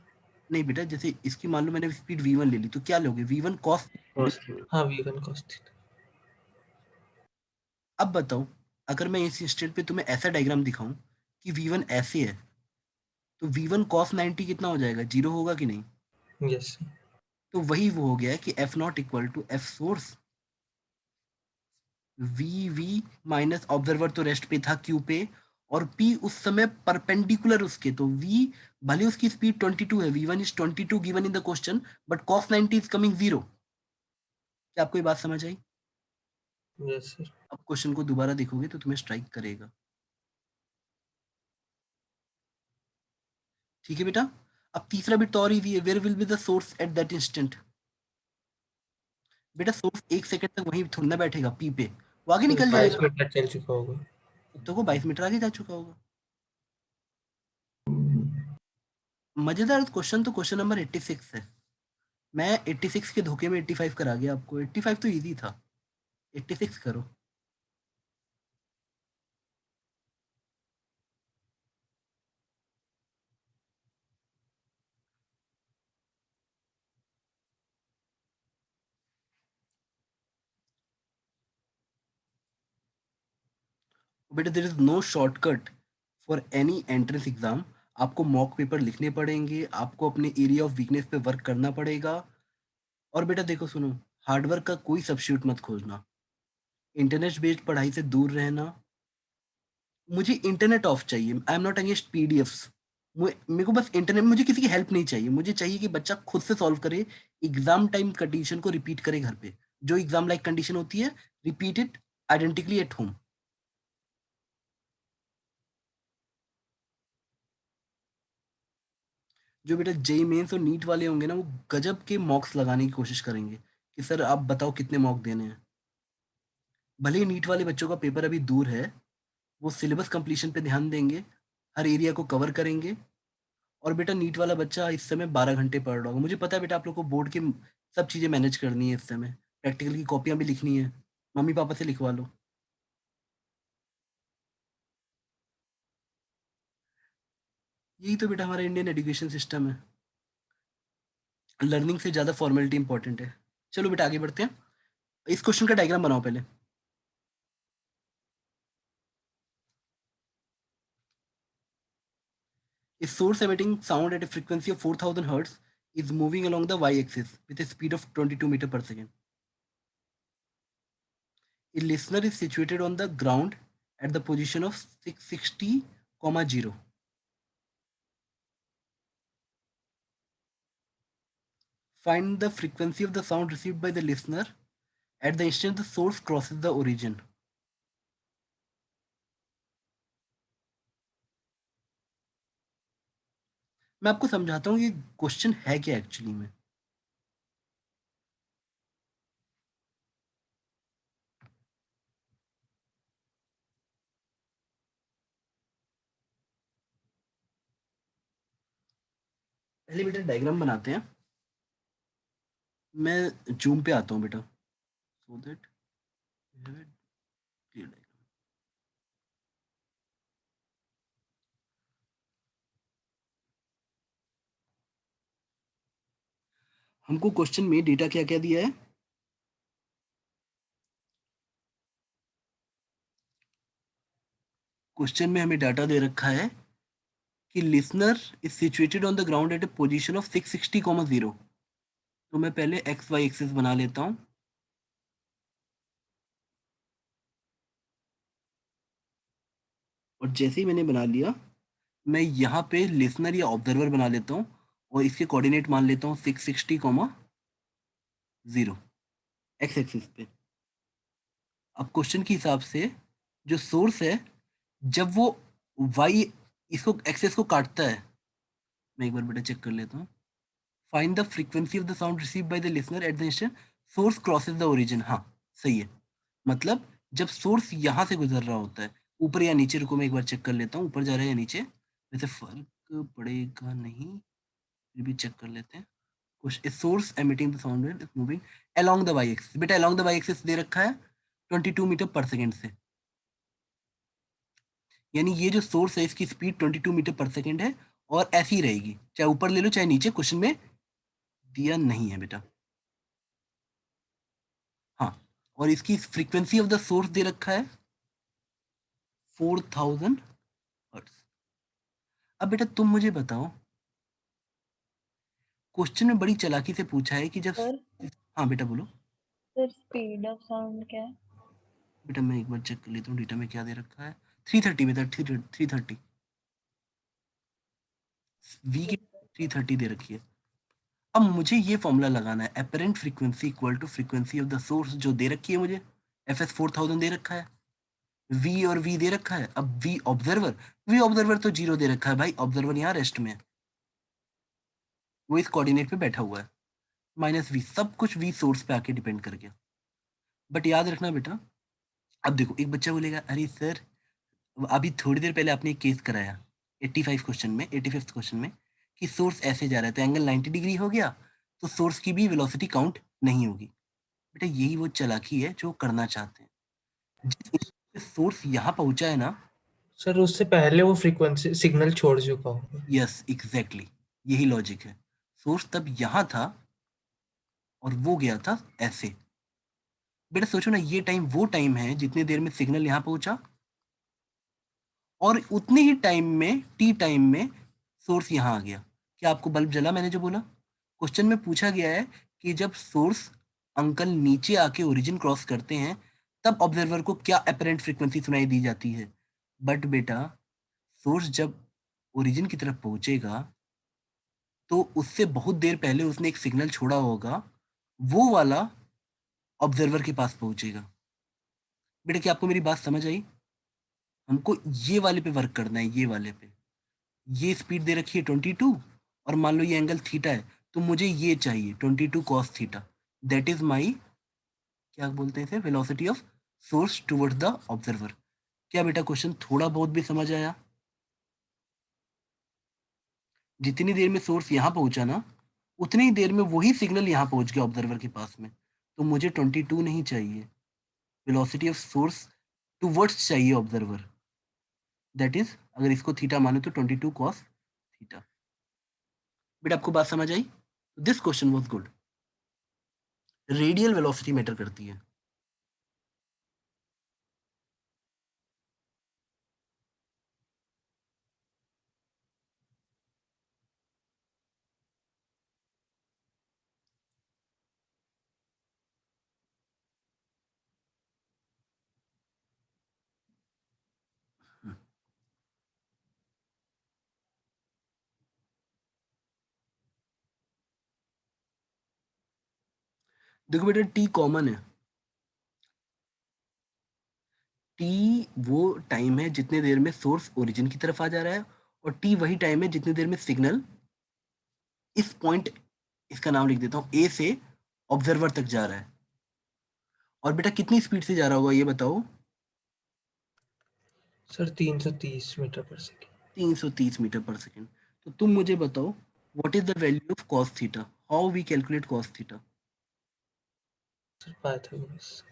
नहीं बेटा, जैसे इसकी मान लो मैंने स्पीड v1 ले ली तो क्या लोगे? v1 cos। हाँ v1 cos थीटा। अब बताओ अगर मैं इस इंस्टेंट पे तुम्हें ऐसा डायग्राम दिखाऊं कि v1 ऐसे है तो v1 cos 90 कितना हो जाएगा? 0 होगा कि नहीं? Yes sir. तो वही वो हो गया है कि F not equal to F source v minus observer तो रेस्ट पे था क्यू पे और पी उस समय परपेंडिकुलर उसके। तो v भले उसकी स्पीड 22 है, v1 is 22 given in the question but cos 90 is coming 0। क्या आपको ये बात समझ आई? Yes sir. अब क्वेश्चन को दोबारा देखोगे तो तुम्हें स्ट्राइक करेगा। ठीक है बेटा। अब तीसरा बिट तो और इजी है, where will be the source at that instant. बेटा सोर्स 1 सेकंड तक वहीं थोड़ी ना बैठेगा पी पे, वो आगे निकल 22 जाएगा। मीटर चल चुका होगा। तो वो 22 मीटर आगे जा चुका होगा। मजेदार क्वेश्चन तो क्वेश्चन नंबर 86 है। मैं 86 के धोखे में 85 करा गया आपको। 85 तो इजी था, 86 करो। बेटा there is no shortcut for any entrance exam. आपको मॉक पेपर लिखने पड़ेंगे, आपको अपने एरिया ऑफ वीकनेस पे वर्क करना पड़ेगा। और बेटा देखो सुनो, हार्डवर्क का कोई सब्स्टिट्यूट मत खोजना, इंटरनेट बेस्ड पढ़ाई से दूर रहना। मुझे इंटरनेट ऑफ चाहिए, I am not against PDFs. मेरे को बस इंटरनेट, मुझे किसी की हेल्प नहीं चाहिए। मुझे चाहिए कि बच्चा खुद से सॉल्व करे, एग्जाम टाइम कंडीशन को रिपीट करे घर पे। जो एग्जाम लाइक कंडीशन होती है repeat it identically at home. जो बेटा जेईई मेंस और नीट वाले होंगे ना, वो गजब के मॉक्स लगाने की कोशिश करेंगे कि सर आप बताओ कितने मॉक देने हैं। भले ही नीट वाले बच्चों का पेपर अभी दूर है, वो सिलेबस कंप्लीशन पे ध्यान देंगे, हर एरिया को कवर करेंगे। और बेटा नीट वाला बच्चा इस समय 12 घंटे पढ़ रहा होगा। मुझे पता है बेटा आप लोग को बोर्ड की सब चीज़ें मैनेज करनी है इस समय, प्रैक्टिकल की कॉपियाँ भी लिखनी है, मम्मी-पापा से लिखवा लो। यही तो बेटा हमारा इंडियन एजुकेशन सिस्टम है। लर्निंग से ज़्यादा फॉर्मेलिटी इंपॉर्टेंट है। चलो बेटा आगे बढ़ते हैं। इस क्वेश्चन का डायग्राम बनाओ पहले। A source emitting sound at a frequency of 4000 hertz is moving along the y-axis with a speed of 22 meter per second. A listener is situated on the ground at the position of 660, 0. Find the frequency of the sound received by the listener at the instant the source crosses the origin. मैं आपको समझाता हूँ ये question है क्या actually में। पहले बेटा डायग्राम बनाते हैं। मैं जूम पे आता हूँ बेटा, सो दैट क्लियर डायग्राम। हमको क्वेश्चन में डेटा क्या क्या दिया है? क्वेश्चन में हमें डाटा दे रखा है कि listener is situated on the ground eight A position of 660, 0। तो मैं पहले एक्स वाई एक्सिस बना लेता हूँ। और जैसे ही मैंने बना लिया, मैं यहाँ पे लिसनर या ऑब्जर्वर बना लेता हूँ और इसके कोऑर्डिनेट मान लेता हूँ 660, 0 एक्स एक्सिस पे। अब क्वेश्चन के हिसाब से जो सोर्स है, जब वो वाई इसको एक्सेस को काटता है, मैं एक बार बेटा चेक कर लेता हूँ। Find the frequency of the sound received by the listener at the instant source crosses the origin. हाँ सही है, मतलब जब सोर्स यहाँ से गुजर रहा होता है, ऊपर या नीचे, रुको मैं एक बार चेक कर लेता हूँ ऊपर जा रहा है या नीचे, वैसे फर्क पड़ेगा नहीं, फिर भी चेक कर लेते हैं। कुछ source emitting the sound wave is moving along the y axis. बेटा अलोंग द वाई एक्सिस दे रखा है 22 मीटर पर सेकेंड से, यानी ये जो सोर्स है इसकी स्पीड 22 मीटर पर सेकेंड है और ऐसी ही रहेगी, चाहे ऊपर ले लो चाहे नीचे, क्वेश्चन में दिया नहीं है बेटा। हाँ, और इसकी फ्रीक्वेंसी ऑफ द सोर्स दे रखा है 4000 हर्ट्ज। अब बेटा तुम मुझे बताओ, क्वेश्चन में बड़ी चालाकी से पूछा है कि जब सर हाँ बेटा बोलो। सर स्पीड ऑफ साउंड क्या है? बेटा मैं एक बार चेक कर लेता हूँ डेटा में क्या दे रखा है। 330 बेटा, 330 वी की 330 दे रखी है। अब मुझे ये फॉर्मूला लगाना है, apparent frequency equal to frequency of the source जो दे रखी है मुझे, एफ एस 4000 दे रखा है, वी और वी दे रखा है। अब वी ऑब्जर्वर तो 0 दे रखा है भाई, ऑब्जर्वर यहाँ रेस्ट में है, वो इस कोऑर्डिनेट पे बैठा हुआ है, माइनस वी, सब कुछ वी सोर्स पे आके डिपेंड कर गया। बट याद रखना बेटा, अब देखो एक बच्चा बोलेगा अरे सर अभी थोड़ी देर पहले आपने एक केस कराया 85 क्वेश्चन में, 85th क्वेश्चन में, कि सोर्स ऐसे जा रहा है तो एंगल 90 डिग्री हो गया, तो सोर्स की भी वेलोसिटी काउंट नहीं होगी। बेटा यही वो चालाकी है जो करना चाहते हैं। जिस सोर्स यहाँ पहुंचा है ना, सर उससे पहले वो फ्रीक्वेंसी सिग्नल छोड़ चुका होगा। यस एग्जैक्टली, यही लॉजिक है। सोर्स तब यहाँ था और वो गया था ऐसे। बेटा सोचो ना, ये टाइम वो टाइम है जितनी देर में सिग्नल यहाँ पहुंचा, और उतने ही टाइम में टी टाइम में सोर्स यहाँ आ गया। क्या आपको बल्ब जला मैंने जो बोला? क्वेश्चन में पूछा गया है कि जब सोर्स अंकल नीचे आके ओरिजिन क्रॉस करते हैं तब ऑब्जर्वर को क्या अपेरेंट फ्रीक्वेंसी सुनाई दी जाती है। बट बेटा सोर्स जब ओरिजिन की तरफ पहुंचेगा तो उससे बहुत देर पहले उसने एक सिग्नल छोड़ा होगा, वो वाला ऑब्जर्वर के पास पहुंचेगा। बेटा क्या आपको मेरी बात समझ आई? हमको ये वाले पे वर्क करना है, ये वाले पे। ये स्पीड दे रखी है 22 और मान लो ये एंगल थीटा है, तो मुझे ये चाहिए 22 cos theta, that is my, क्या बोलते हैं इसे, velocity of source towards the observer. क्या बेटा क्वेश्चन थोड़ा बहुत भी समझ आया? जितनी देर में सोर्स यहाँ पहुंचा ना, उतनी ही देर में वही सिग्नल यहाँ पहुंच गया ऑब्जर्वर के पास में, तो मुझे 22 नहीं चाहिए, वेलोसिटी ऑफ सोर्स टुवर्ड्स चाहिए ऑब्जर्वर, दैट इज, अगर इसको थीटा माने तो 22 cos थीटा। बेटा आपको बात समझ आई? This question was good. Radial velocity matter करती है। देखो बेटा टी कॉमन है, टी वो टाइम है जितने देर में सोर्स ओरिजिन की तरफ आ जा रहा है, और टी वही टाइम है जितनी देर में सिग्नल इस पॉइंट, इसका नाम लिख देता हूँ, ए से ऑब्जर्वर तक जा रहा है। और बेटा कितनी स्पीड से जा रहा होगा ये बताओ? Sir 330 metre per second. 330 metre per second. तो तुम मुझे बताओ what is the value of cos theta, how we calculate cos theta? Sir Pythagoras.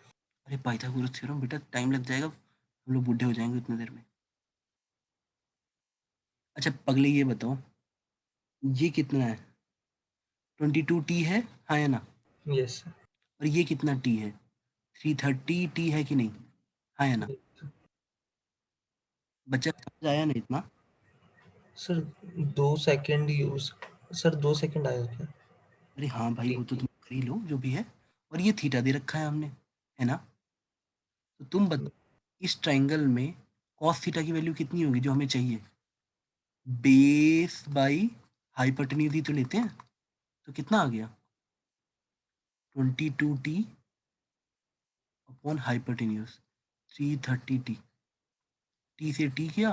अरे पाइथागोरस थ्योरम बेटा, टाइम लग जाएगा, हम लोग बूढ़े हो जाएंगे उतनी देर में। अच्छा पगले ये बताओ, ये कितना है? 22t है, हाँ या ना? Yes sir. और ये कितना t है? 330t है कि नहीं, हाँ या ना? बच्चा समझ आया ना इतना? Sir 2 second use, sir 2 second आया क्या? अरे हाँ भाई, वो तो ठीक। तुम कर ही लो जो भी है। और ये थीटा दे रखा है हमने, है ना? तो तुम बताओ इस ट्रायंगल में cos थीटा की वैल्यू कितनी होगी जो हमें चाहिए? बेस बाई हाइपोटेन्यूज ही तो लेते हैं, तो कितना आ गया? 22t upon hypotenuse 330t, t से t किया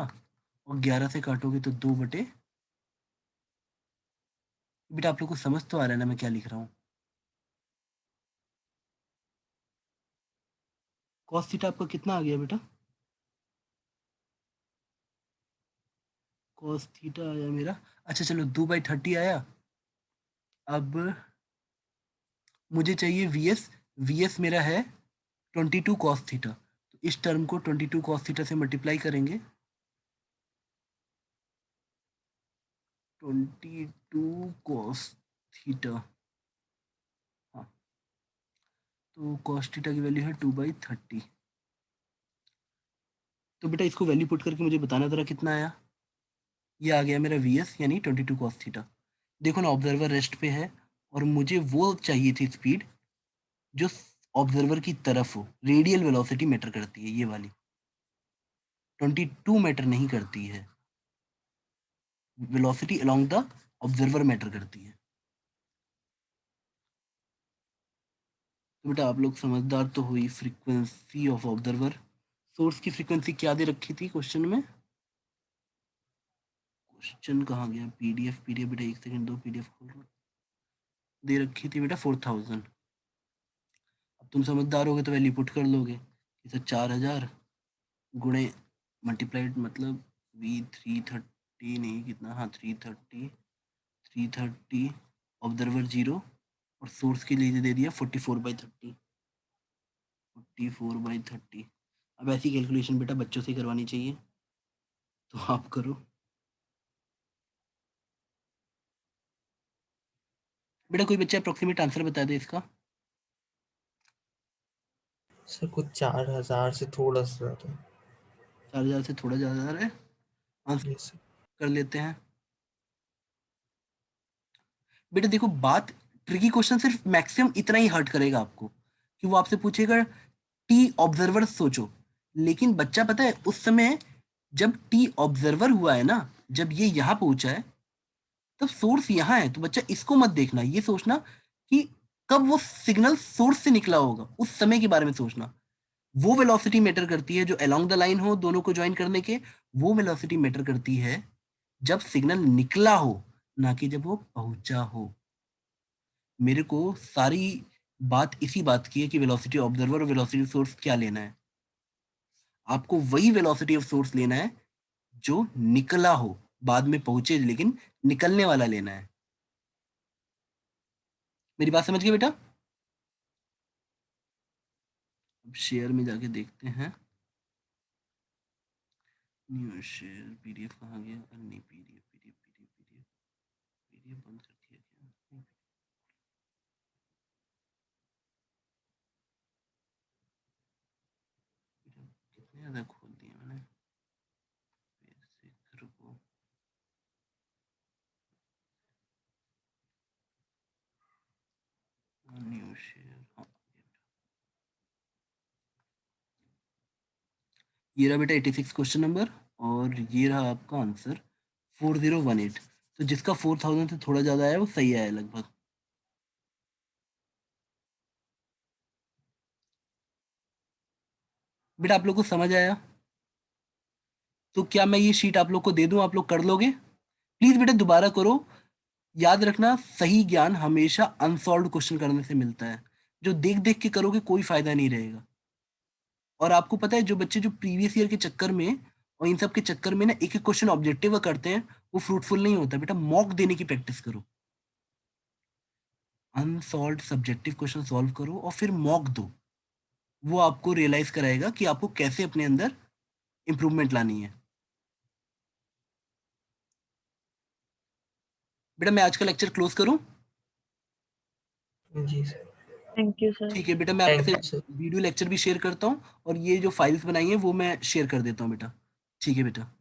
और 11 से काटोगे तो 2/, बेटा आप लोग को समझ तो आ रहा है ना मैं क्या लिख रहा हूँ? cos थीटा आपका कितना आ गया बेटा? cos थीटा आया मेरा, अच्छा चलो 2/30 आया। अब मुझे चाहिए vs, vs मेरा है 22 cos थीटा, तो इस टर्म को 22 cos थीटा से मल्टीप्लाई करेंगे, 22 cos थीटा, हाँ, तो cos थीटा की वैल्यू है 2/30। तो बेटा इसको वैल्यू पुट करके मुझे बताना जरा कितना आया? ये आ गया मेरा vs यानी 22 cos थीटा। देखो ना ऑब्जर्वर रेस्ट पे है, और मुझे वो चाहिए थी स्पीड जो ऑब्जर्वर की तरफ हो, रेडियल वेलोसिटी मैटर करती है ये वाली, 22 मैटर नहीं करती है, velocity along the observer matter करती है। तो बेटा आप लोग समझदार तो हुई, फ्रीक्वेंसी ऑफ ऑब्जर्वर, सोर्स की फ्रीक्वेंसी क्या दे रखी थी क्वेश्चन में? क्वेश्चन कहाँ गया? पीडीएफ बेटा एक सेकंड दो, पीडीएफ खोल रहा हूं। दे रखी थी बेटा 4000। अब तुम समझदार होगे तो वैल्यू पुट कर लोगे, इसे 4000 गुणे मल्टीप्लाइड, मतलब V330 नहीं कितना, हाँ 330 ऑब्जर्वर 0 और सोर्स के लिए दे दिया 44/30, 44/30। अब ऐसी कैलकुलेशन बेटा बच्चों से करवानी चाहिए, तो आप करो बेटा। कोई बच्चा अप्रोक्सीमेट आंसर बता दे इसका। सर कुछ 4000 से थोड़ा सा ज्यादा। 4000 से थोड़ा ज़्यादा है, आंसर यस सर। कर लेते हैं। बेटा देखो बात, ट्रिकी क्वेश्चन सिर्फ मैक्सिमम इतना ही हर्ट करेगा आपको कि वो आपसे पूछेगा टी ऑब्जर्वर सोचो, लेकिन बच्चा पता है उस समय जब टी ऑब्जर्वर हुआ है ना, जब ये यहाँ पहुंचा है तब सोर्स यहाँ है, तो बच्चा इसको मत देखना, ये सोचना कि कब वो सिग्नल सोर्स से निकला होगा, उस समय के बारे में सोचना। वो वेलोसिटी मैटर करती है जो अलोंग द लाइन हो दोनों को ज्वाइन करने के, वो वेलोसिटी मैटर करती है जब सिग्नल निकला हो, ना कि जब वो पहुंचा हो। मेरे को सारी बात इसी बात की है कि वेलोसिटी ऑब्जर्वर और वेलोसिटी सोर्स क्या लेना है। आपको वही वेलोसिटी ऑफ सोर्स लेना है जो निकला हो, बाद में पहुंचे लेकिन निकलने वाला लेना है। मेरी बात समझ गए बेटा? अब शेयर में जाके देखते हैं। न्यू शेयर पीडीएफ कहाँ गया? नहीं, PDF PDF PDF PDF PDF बंद कर दिया क्या? कितने ज्यादा खोल दिए मैंने। रुको, न्यू शेयर, हाँ, ये रहा बेटा 86 क्वेश्चन नंबर, और ये रहा आपका आंसर 4018। तो जिसका 4000 से थोड़ा ज्यादा आया वो सही आया लगभग। बेटा आप लोग को समझ आया? तो क्या मैं ये शीट आप लोग को दे दूं, आप लोग कर लोगे? प्लीज बेटा दोबारा करो। याद रखना, सही ज्ञान हमेशा अनसॉल्व क्वेश्चन करने से मिलता है। जो देख देख के करोगे कोई फायदा नहीं रहेगा। और आपको पता है जो बच्चे जो प्रीवियस ईयर के चक्कर में और इन सब के चक्कर में ना एक एक क्वेश्चन ऑब्जेक्टिव करते हैं, वो फ्रूटफुल नहीं होता। बेटा मॉक देने की प्रैक्टिस करो। अनसॉल्व सब्जेक्टिव क्वेश्चन सॉल्व करो और फिर मॉक दो। वो आपको रियलाइज कराएगा कि आपको कैसे अपने अंदर इंप्रूवमेंट लानी है। बेटा मैं आज का लेक्चर क्लोज करूं? जी सर। Thank you sir. ठीक है बेटा, मैं थैंक आपसे यू सर। वीडियो लेक्चर भी शेयर करता हूँ, और ये जो फाइल्स बनाई हैं वो मैं शेयर कर देता हूँ बेटा। ठीक है बेटा।